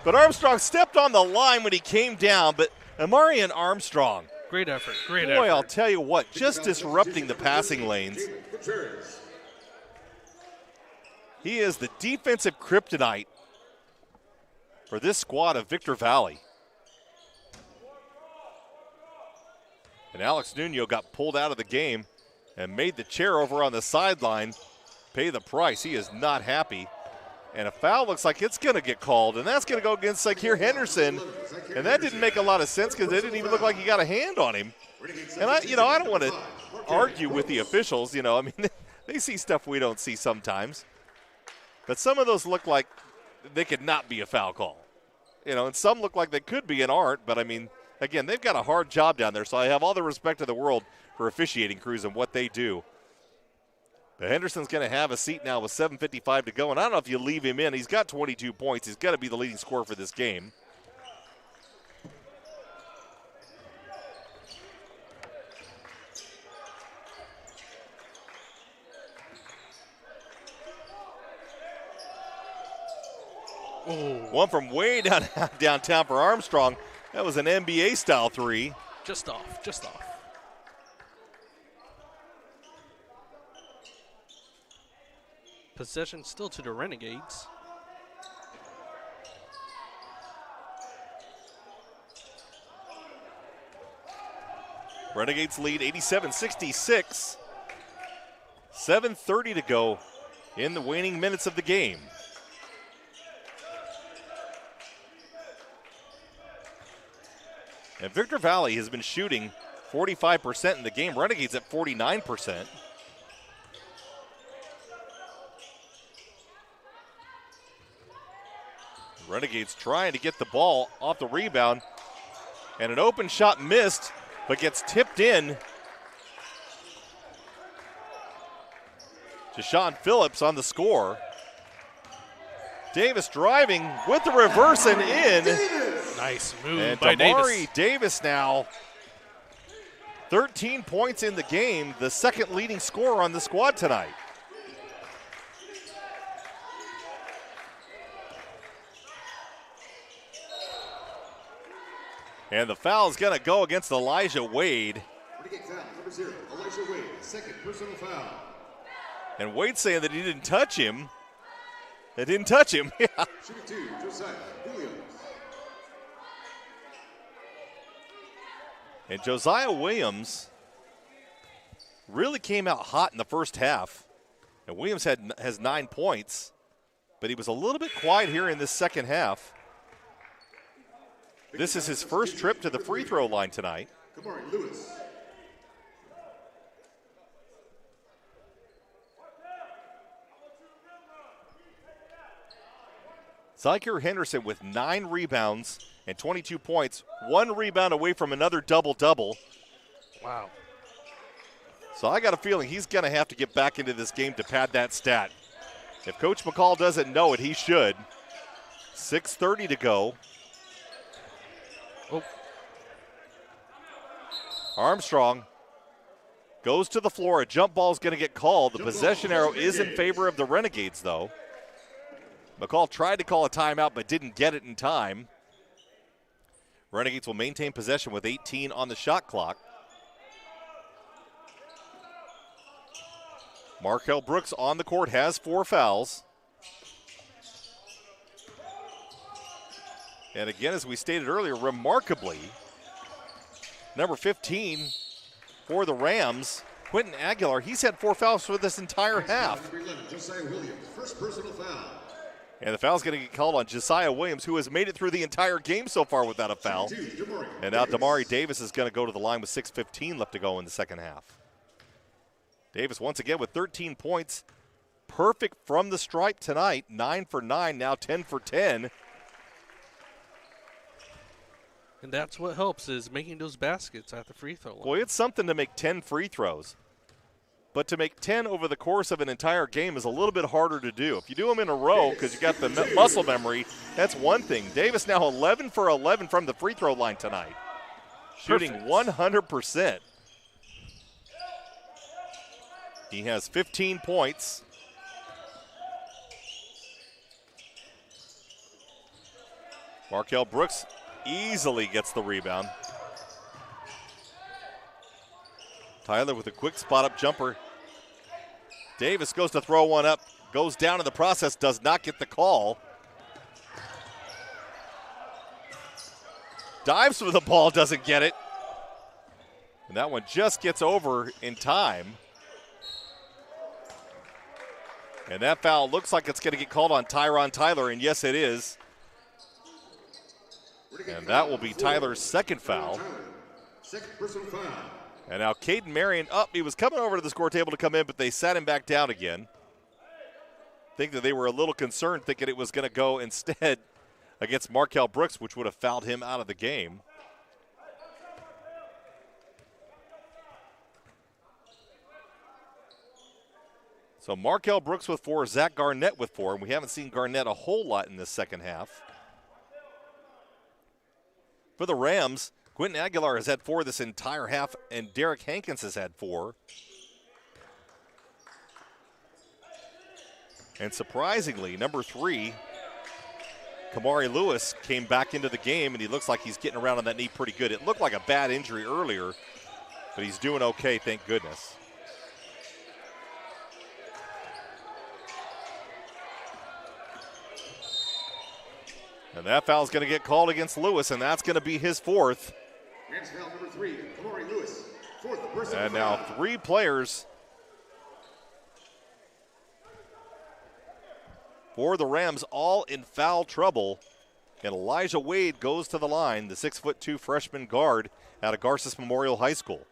But Armstrong stepped on the line when he came down. But Amarian Armstrong. Great effort, great effort. Boy, I'll tell you what, just disrupting the passing lanes. He is the defensive kryptonite for this squad of Victor Valley. And Alex Nuno got pulled out of the game and made the chair over on the sideline pay the price. He is not happy. And a foul looks like it's going to get called, and that's going to go against Sakir Henderson. And that didn't make a lot of sense because it didn't even look like he got a hand on him. And I don't want to argue with the officials. I mean, they see stuff we don't see sometimes. But some of those look like they could not be a foul call. And some look like they could be and aren't. But I mean, again, they've got a hard job down there, so I have all the respect of the world for officiating crews and what they do. But Henderson's going to have a seat now with 7:55 to go, and I don't know if you leave him in. He's got 22 points. He's got to be the leading scorer for this game. One from way downtown for Armstrong. That was an NBA-style three. Just off. Possession still to the Renegades. Renegades lead 87-66. 7:30 to go in the waning minutes of the game. And Victor Valley has been shooting 45% in the game. Renegades at 49%. Renegades trying to get the ball off the rebound. And an open shot missed, but gets tipped in. Jashawn Phillips on the score. Davis driving with the reverse and in. Nice move and by Damari Davis now 13 points in the game, the second leading scorer on the squad tonight. And the foul is going to go against Elijah Wade. Renegade foul, number 0, Elijah Wade, second personal foul. And Wade saying that he didn't touch him. They didn't touch him. Yeah. Shooting 2, Josiah Williams. And Josiah Williams really came out hot in the first half. And Williams has 9 points, but he was a little bit quiet here in this second half. This is his first trip to the free throw line tonight. Kamari Lewis. Zyker Henderson with 9 rebounds and 22 points, 1 rebound away from another double-double. Wow. So I got a feeling he's going to have to get back into this game to pad that stat. If Coach McCall doesn't know it, he should. 6:30 to go. Oh. Armstrong goes to the floor. A jump ball is going to get called. The possession arrow is in favor of the Renegades, though. McCall tried to call a timeout but didn't get it in time. Renegades will maintain possession with 18 on the shot clock. Markel Brooks on the court has 4 fouls. And again, as we stated earlier, remarkably, number 15 for the Rams, Quentin Aguilar, he's had 4 fouls for this entire half. Number 11, Josiah Williams, first personal foul. And the foul's going to get called on Josiah Williams, who has made it through the entire game so far without a foul. And now Damari Davis is going to go to the line with 6:15 left to go in the second half. Davis once again with 13 points. Perfect from the stripe tonight. 9 for 9, now 10 for 10. And that's what helps, is making those baskets at the free throw line. Boy, it's something to make 10 free throws. But to make 10 over the course of an entire game is a little bit harder to do. If you do them in a row because you got the muscle memory, that's one thing. Davis now 11 for 11 from the free throw line tonight. Shooting 100%. He has 15 points. Markel Brooks easily gets the rebound. Tyler with a quick spot-up jumper. Davis goes to throw one up, goes down in the process, does not get the call. Dives for the ball, doesn't get it. And that one just gets over in time. And that foul looks like it's going to get called on Tyron Tyler, and yes, it is. And that will be Tyler's second foul. Second personal foul. And now Caden Marion he was coming over to the score table to come in, but they sat him back down again. I think that they were a little concerned, thinking it was going to go instead against Markel Brooks, which would have fouled him out of the game. So Markel Brooks with 4, Zach Garnett with 4, and we haven't seen Garnett a whole lot in this second half. For the Rams, Quentin Aguilar has had 4 this entire half, and Derek Hankins has had 4. And surprisingly, number 3, Kamari Lewis, came back into the game, and he looks like he's getting around on that knee pretty good. It looked like a bad injury earlier, but he's doing okay, thank goodness. And that foul is going to get called against Lewis, and that's going to be his 4th. Rams foul number 3, Kamari Lewis, 4th personal And now 3 players for the Rams, all in foul trouble. And Elijah Wade goes to the line, the 6'2" freshman guard out of Garces Memorial High School.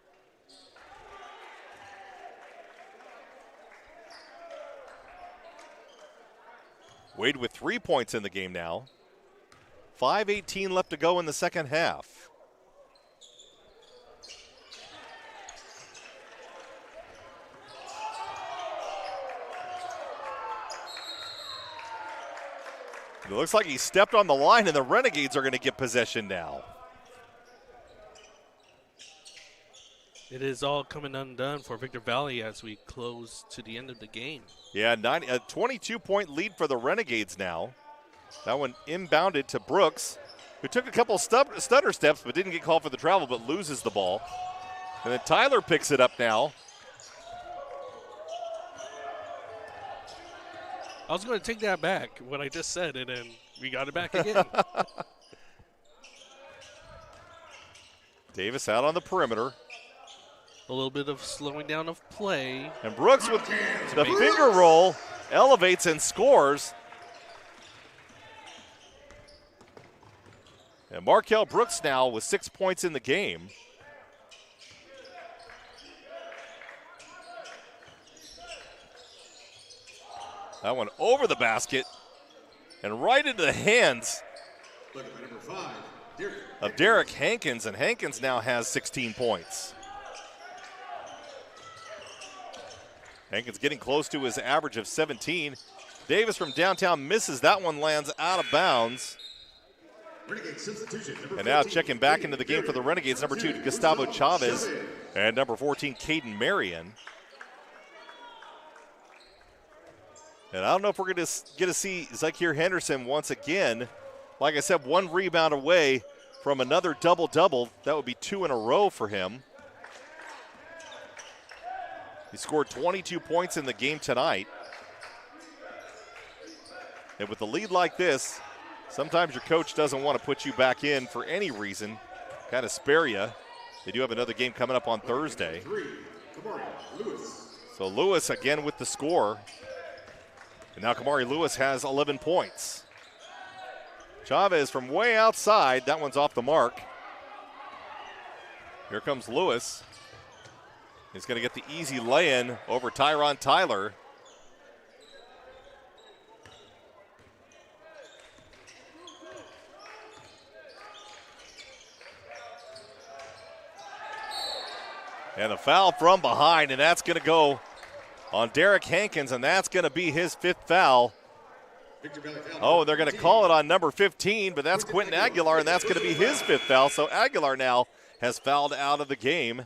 Wade with 3 points in the game now. 5:18 left to go in the second half. It looks like he stepped on the line, and the Renegades are going to get possession now. It is all coming undone for Victor Valley as we close to the end of the game. Yeah, a 22-point lead for the Renegades now. That one inbounded to Brooks, who took a couple stutter steps but didn't get called for the travel, but loses the ball. And then Tyler picks it up now. I was going to take that back, what I just said, and then we got it back again. Davis out on the perimeter. A little bit of slowing down of play. And Brooks with the finger roll elevates and scores. And Markel Brooks now with 6 points in the game. That one over the basket and right into the hands of Derek Hankins, and Hankins now has 16 points. Hankins getting close to his average of 17. Davis from downtown misses. That one lands out of bounds. And now checking back into the game for the Renegades, number 2, Gustavo Chavez, and number 14, Caden Marion. And I don't know if we're going to get to see Zakir Henderson once again. Like I said, 1 rebound away from another double-double. That would be 2 in a row for him. He scored 22 points in the game tonight. And with a lead like this, sometimes your coach doesn't want to put you back in for any reason, kind of spare you. They do have another game coming up on Thursday. So Lewis again with the score. And now Kamari Lewis has 11 points. Chavez from way outside. That one's off the mark. Here comes Lewis. He's going to get the easy lay-in over Tyron Tyler. And a foul from behind, and that's going to go on Derek Hankins, and that's going to be his 5th foul. Oh, they're going to call it on number 15, but that's Quentin Aguilar, and that's going to be his 5th foul. So Aguilar now has fouled out of the game.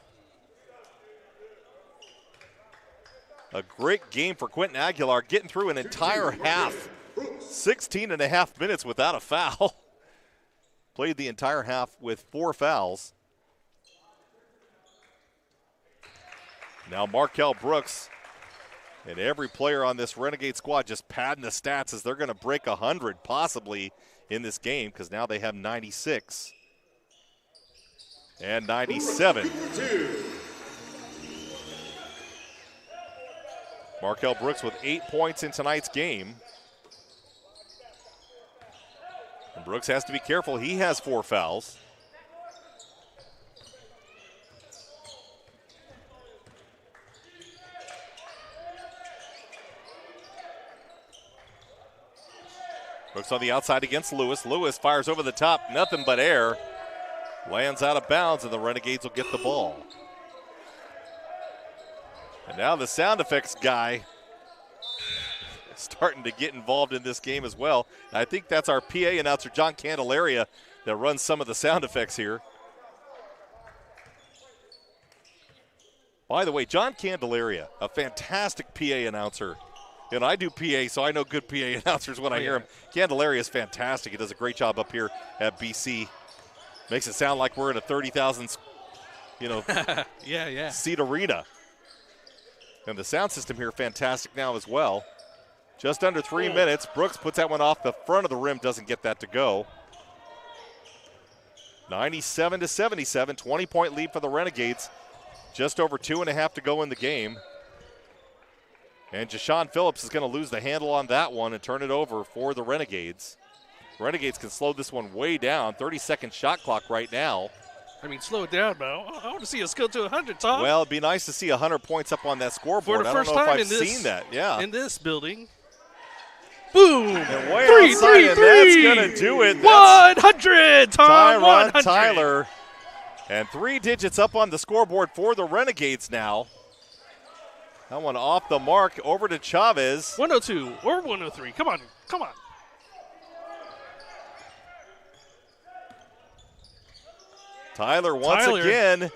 A great game for Quentin Aguilar, getting through an entire half. 16 and a half minutes without a foul. Played the entire half with 4 fouls. Now Markel Brooks and every player on this Renegade squad just padding the stats as they're going to break 100 possibly in this game, because now they have 96 and 97. Markel Brooks with 8 points in tonight's game. And Brooks has to be careful. He has 4 fouls. Brooks on the outside against Lewis. Lewis fires over the top, nothing but air. Lands out of bounds, and the Renegades will get the ball. And now the sound effects guy is starting to get involved in this game as well. And I think that's our PA announcer, John Candelaria, that runs some of the sound effects here. By the way, John Candelaria, a fantastic PA announcer. And I do PA, so I know good PA announcers when I hear him. Candelaria is fantastic. He does a great job up here at BC. Makes it sound like we're in a 30,000, seat arena. And the sound system here, fantastic now as well. Just under 3 minutes. Brooks puts that one off the front of the rim, doesn't get that to go. 97-77, 20-point lead for the Renegades. Just over 2.5 to go in the game. And Jashawn Phillips is going to lose the handle on that one and turn it over for the Renegades. Renegades can slow this one way down. 30-second shot clock right now. I mean, slow it down, but I want to see us go to 100, Tom. Well, it'd be nice to see 100 points up on that scoreboard. For the first time I don't know if I've seen that. Yeah. In this building. Boom! And way outside, and that's going to do it. 100, Tom! Tyron 100. Tyler. And 3 digits up on the scoreboard for the Renegades now. That one off the mark, over to Chavez. 102 or 103. Come on, come on. Tyler once again. 102!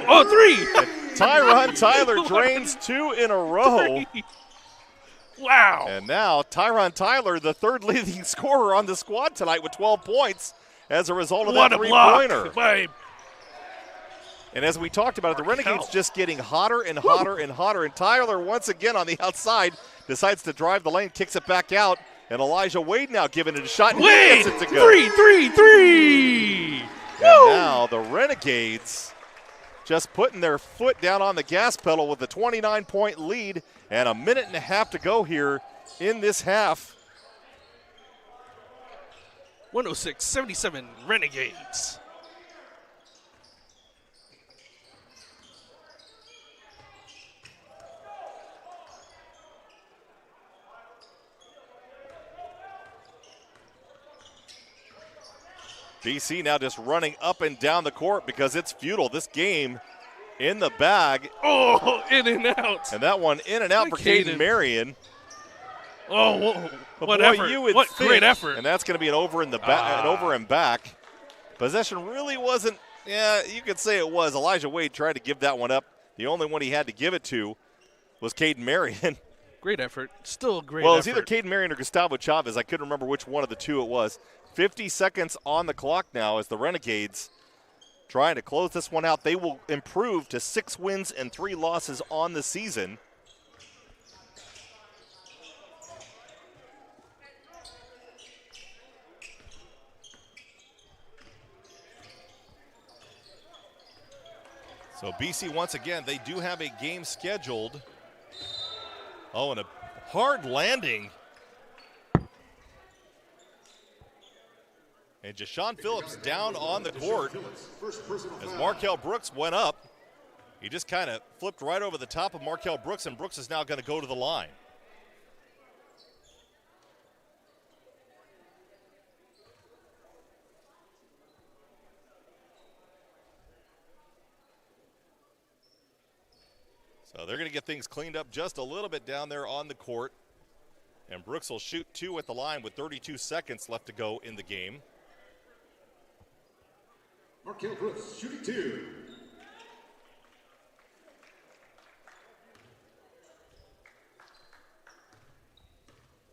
Oh, 3! Tyron Tyler drains 2 in a row. Wow. And now Tyron Tyler, the third leading scorer on the squad tonight with 12 points as a result of What that a block three-pointer. by And as we talked about it, the Renegades just getting hotter and hotter and hotter. And Tyler, once again on the outside, decides to drive the lane, kicks it back out. And Elijah Wade now giving it a shot. And Wade, he gets it to go. three. And now the Renegades just putting their foot down on the gas pedal with a 29-point lead and a minute and a half to go here in this half. 106-77 Renegades. BC now just running up and down the court because it's futile. This game in the bag. Oh, in and out. And that one in and out for Caden Marion. Oh, what boy, effort. You would what think, great effort. And that's going to be an over in the back, an over and back. Possession really wasn't, yeah, you could say it was. Elijah Wade tried to give that one up. The only one he had to give it to was Caden Marion. Great effort. Still a great effort. Well, it's either Caden Marion or Gustavo Chavez. I couldn't remember which one of the two it was. 50 seconds on the clock now as the Renegades trying to close this one out. They will improve to 6 wins and 3 losses on the season. So BC, once again, they do have a game scheduled. Oh, and a hard landing. And Jashawn Phillips down on the court as Markel Brooks went up. He just kind of flipped right over the top of Markel Brooks, and Brooks is now going to go to the line. So they're going to get things cleaned up just a little bit down there on the court. And Brooks will shoot 2 at the line with 32 seconds left to go in the game. Markel Brooks shooting 2.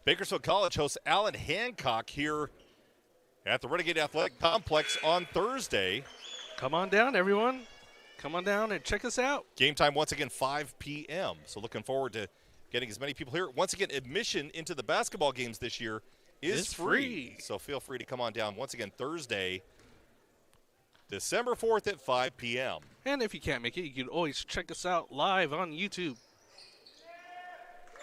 Bakersfield College hosts Allen Hancock here at the Renegade Athletic Complex on Thursday. Come on down, everyone. Come on down and check us out. Game time once again 5 p.m. So looking forward to getting as many people here. Once again, admission into the basketball games this year is free. So feel free to come on down once again Thursday, December 4th at 5 p.m. And if you can't make it, you can always check us out live on YouTube.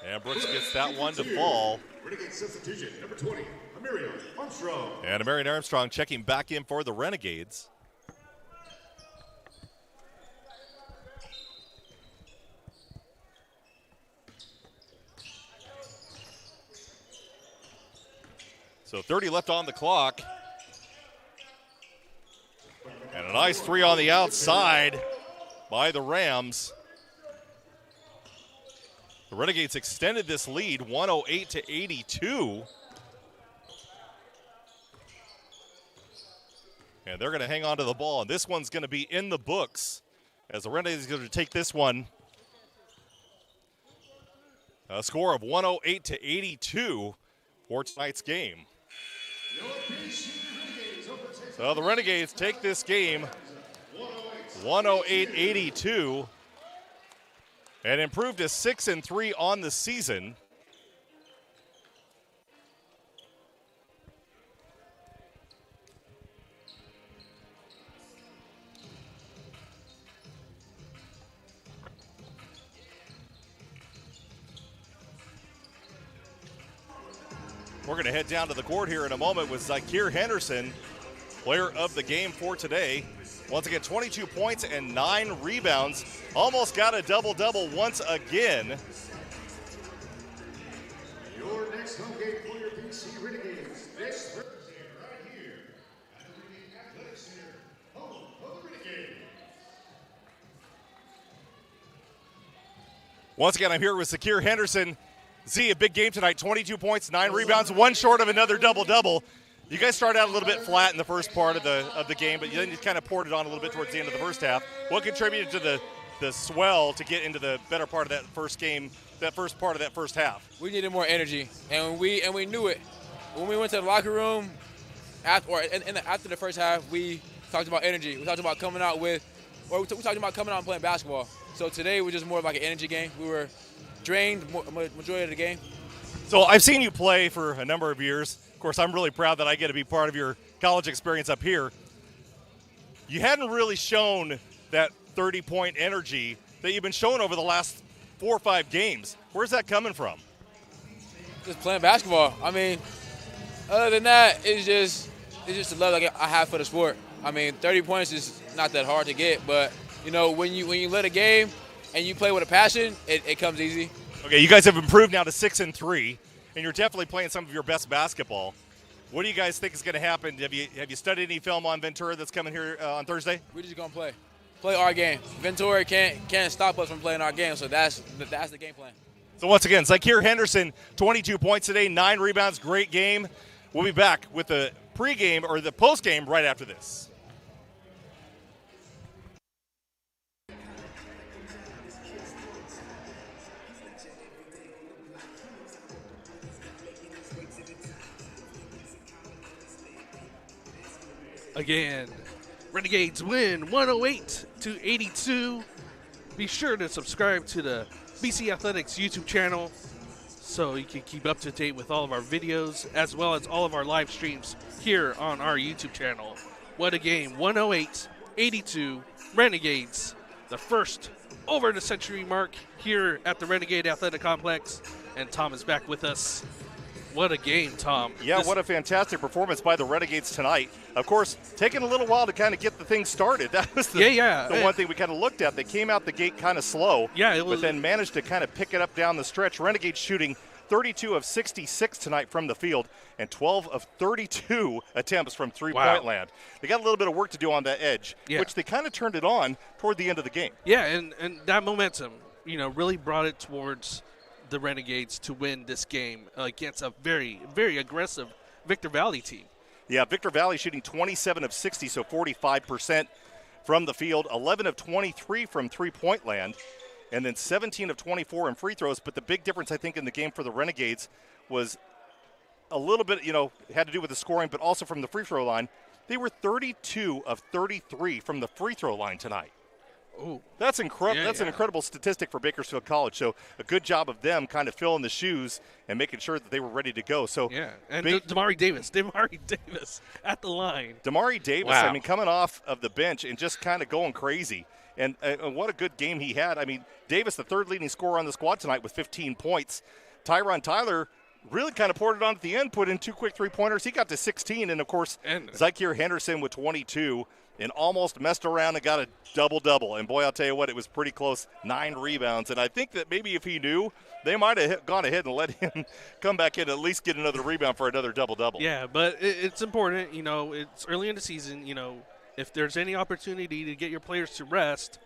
And Brooks gets that one to fall. Renegade substitution, number 20, Amirion Armstrong. And Amirion Armstrong checking back in for the Renegades. So 30 left on the clock. And a nice 3 on the outside by the Rams. The Renegades extended this lead 108-82. And they're going to hang on to the ball. And this one's going to be in the books as the Renegades are going to take this one. A score of 108-82 for tonight's game. So the Renegades take this game 108-82 and improve to 6-3 on the season. We're going to head down to the court here in a moment with Zykeer Henderson, player of the game for today. Once again, 22 points and 9 rebounds. Almost got a double-double once again. Your next home game for your BC Renegades this Thursday right here at the Renegade Athletic Center, home of the Renegades. Once again, I'm here with Zykeer Henderson. Z, a big game tonight, 22 points, 9 rebounds, 1 short of another double-double. You guys started out a little bit flat in the first part of the game, but then you kind of poured it on a little bit towards the end of the first half. What contributed to the the swell to get into the better part of that first game, that first part of that first half? We needed more energy, and we knew it. When we went to the locker room, after the first half, we talked about energy. We talked about coming out and playing basketball. So today was just more of like an energy game. We were drained majority of the game. So I've seen you play for a number of years. Of course, I'm really proud that I get to be part of your college experience up here. You hadn't really shown that 30-point energy that you've been showing over the last 4 or 5 games. Where's that coming from? Just playing basketball. I mean, other than that, it's just the love I have for the sport. I mean, 30 points is not that hard to get, but you know, when you let a game and you play with a passion, it comes easy. Okay, you guys have improved now to 6-3, and you're definitely playing some of your best basketball. What do you guys think is going to happen? Have you studied any film on Ventura that's coming here on Thursday? We're just gonna play our game. Ventura can't stop us from playing our game, so that's the game plan. So once again, Zakir Henderson, 22 points today, 9 rebounds, great game. We'll be back with the pregame or the postgame right after this. Again, Renegades win 108-82. Be sure to subscribe to the BC Athletics YouTube channel so you can keep up to date with all of our videos as well as all of our live streams here on our YouTube channel. What a game, 108-82. Renegades, the first over the century mark here at the Renegade Athletic Complex. And Tom is back with us. What a game, Tom. Yeah, what a fantastic performance by the Renegades tonight. Of course, taking a little while to kind of get the thing started. That was the one thing we kind of looked at. They came out the gate kind of slow, but then managed to kind of pick it up down the stretch. Renegades shooting 32 of 66 tonight from the field and 12 of 32 attempts from three-point land. They got a little bit of work to do on that edge, which they kind of turned it on toward the end of the game. Yeah, and that momentum, really brought it towards the Renegades to win this game against a very, very aggressive Victor Valley team. Yeah, Victor Valley shooting 27 of 60, so 45% from the field, 11 of 23 from three-point land, and then 17 of 24 in free throws. But the big difference, I think, in the game for the Renegades was a little bit, had to do with the scoring, but also from the free throw line. They were 32 of 33 from the free throw line tonight. Ooh. That's incredible. That's an incredible statistic for Bakersfield College. So a good job of them kind of filling the shoes and making sure that they were ready to go. So and Damari Davis at the line. Damari Davis, I mean, coming off of the bench and just kind of going crazy. And what a good game he had. I mean, Davis, the third leading scorer on the squad tonight with 15 points. Tyron Tyler really kind of poured it on at the end, put in 2 quick three-pointers. He got to 16. And, of course, Zakir Henderson with 22. And almost messed around and got a double-double. And, boy, I'll tell you what, it was pretty close, 9 rebounds. And I think that maybe if he knew, they might have gone ahead and let him come back in and at least get another rebound for another double-double. Yeah, but it's important. It's early in the season. If there's any opportunity to get your players to rest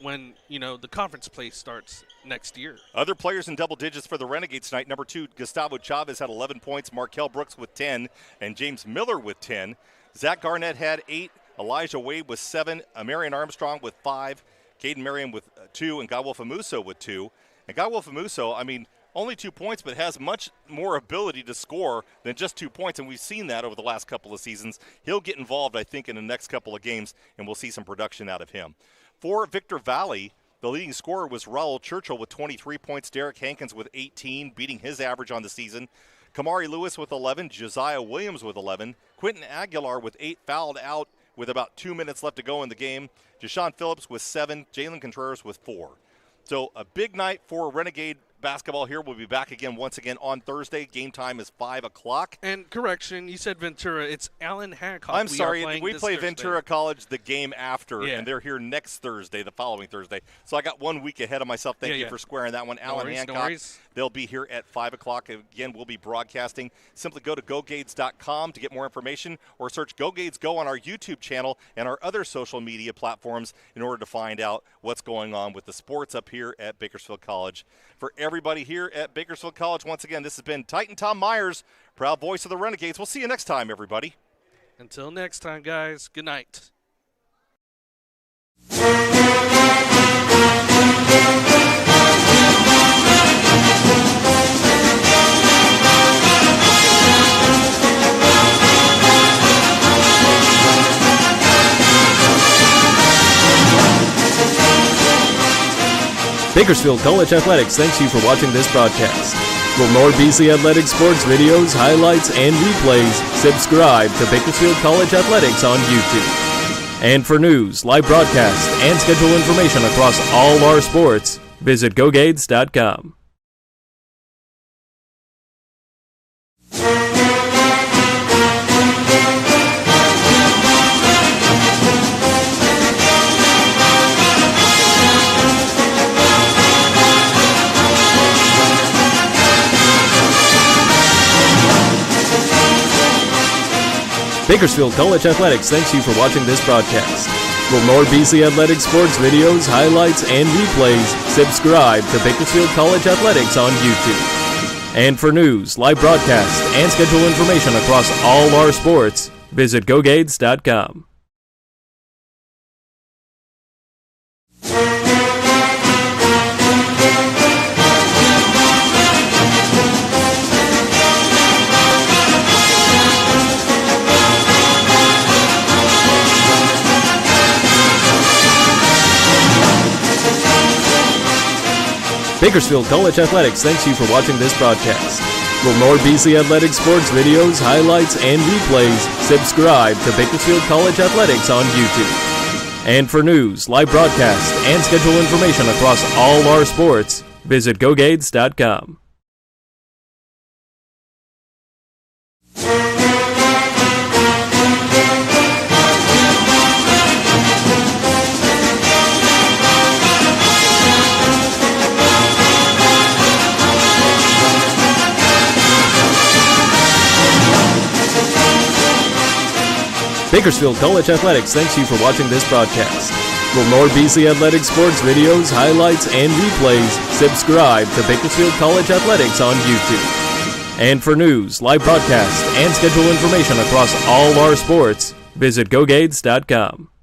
when, the conference play starts next year. Other players in double digits for the Renegades tonight. Number 2, Gustavo Chavez had 11 points. Markel Brooks with 10. And James Miller with 10. Zach Garnett had 8. Elijah Wade with 7, Marion Armstrong with 5, Caden Merriam with 2, and Gawolf Amuso with 2. And Gawolf Amuso, I mean, only 2 points, but has much more ability to score than just 2 points, and we've seen that over the last couple of seasons. He'll get involved, I think, in the next couple of games, and we'll see some production out of him. For Victor Valley, the leading scorer was Raul Churchill with 23 points, Derek Hankins with 18, beating his average on the season. Kamari Lewis with 11, Josiah Williams with 11, Quentin Aguilar with 8, fouled out with about 2 minutes left to go in the game. Jashawn Phillips with 7, Jalen Contreras with 4. So a big night for Renegade basketball here. We'll be back again once again on Thursday. Game time is 5 o'clock. And correction, you said Ventura. It's Allen Hancock. I'm sorry. We play Thursday. Ventura College the game after, and they're here next Thursday, the following Thursday. So I got 1 week ahead of myself. Thank you for squaring that one. Allen Hancock. They'll be here at 5 o'clock. Again, we'll be broadcasting. Simply go to GoGades.com to get more information or search GoGades Go on our YouTube channel and our other social media platforms in order to find out what's going on with the sports up here at Bakersfield College. For everybody here at Bakersfield College, once again, this has been Titan Tom Myers, proud voice of the Renegades. We'll see you next time, everybody. Until next time, guys, good night. Bakersfield College Athletics thanks you for watching this broadcast. For more BC Athletics sports videos, highlights, and replays, subscribe to Bakersfield College Athletics on YouTube. And for news, live broadcasts, and schedule information across all our sports, visit GoGades.com. Bakersfield College Athletics thanks you for watching this broadcast. For more BC Athletics sports videos, highlights, and replays, subscribe to Bakersfield College Athletics on YouTube. And for news, live broadcasts, and schedule information across all our sports, visit GoGades.com. Bakersfield College Athletics thanks you for watching this broadcast. For more BC Athletics sports videos, highlights, and replays, subscribe to Bakersfield College Athletics on YouTube. And for news, live broadcasts, and schedule information across all our sports, visit GoGades.com. Bakersfield College Athletics thanks you for watching this broadcast. For more BC Athletics sports videos, highlights, and replays, subscribe to Bakersfield College Athletics on YouTube. And for news, live broadcasts, and schedule information across all our sports, visit GoGades.com.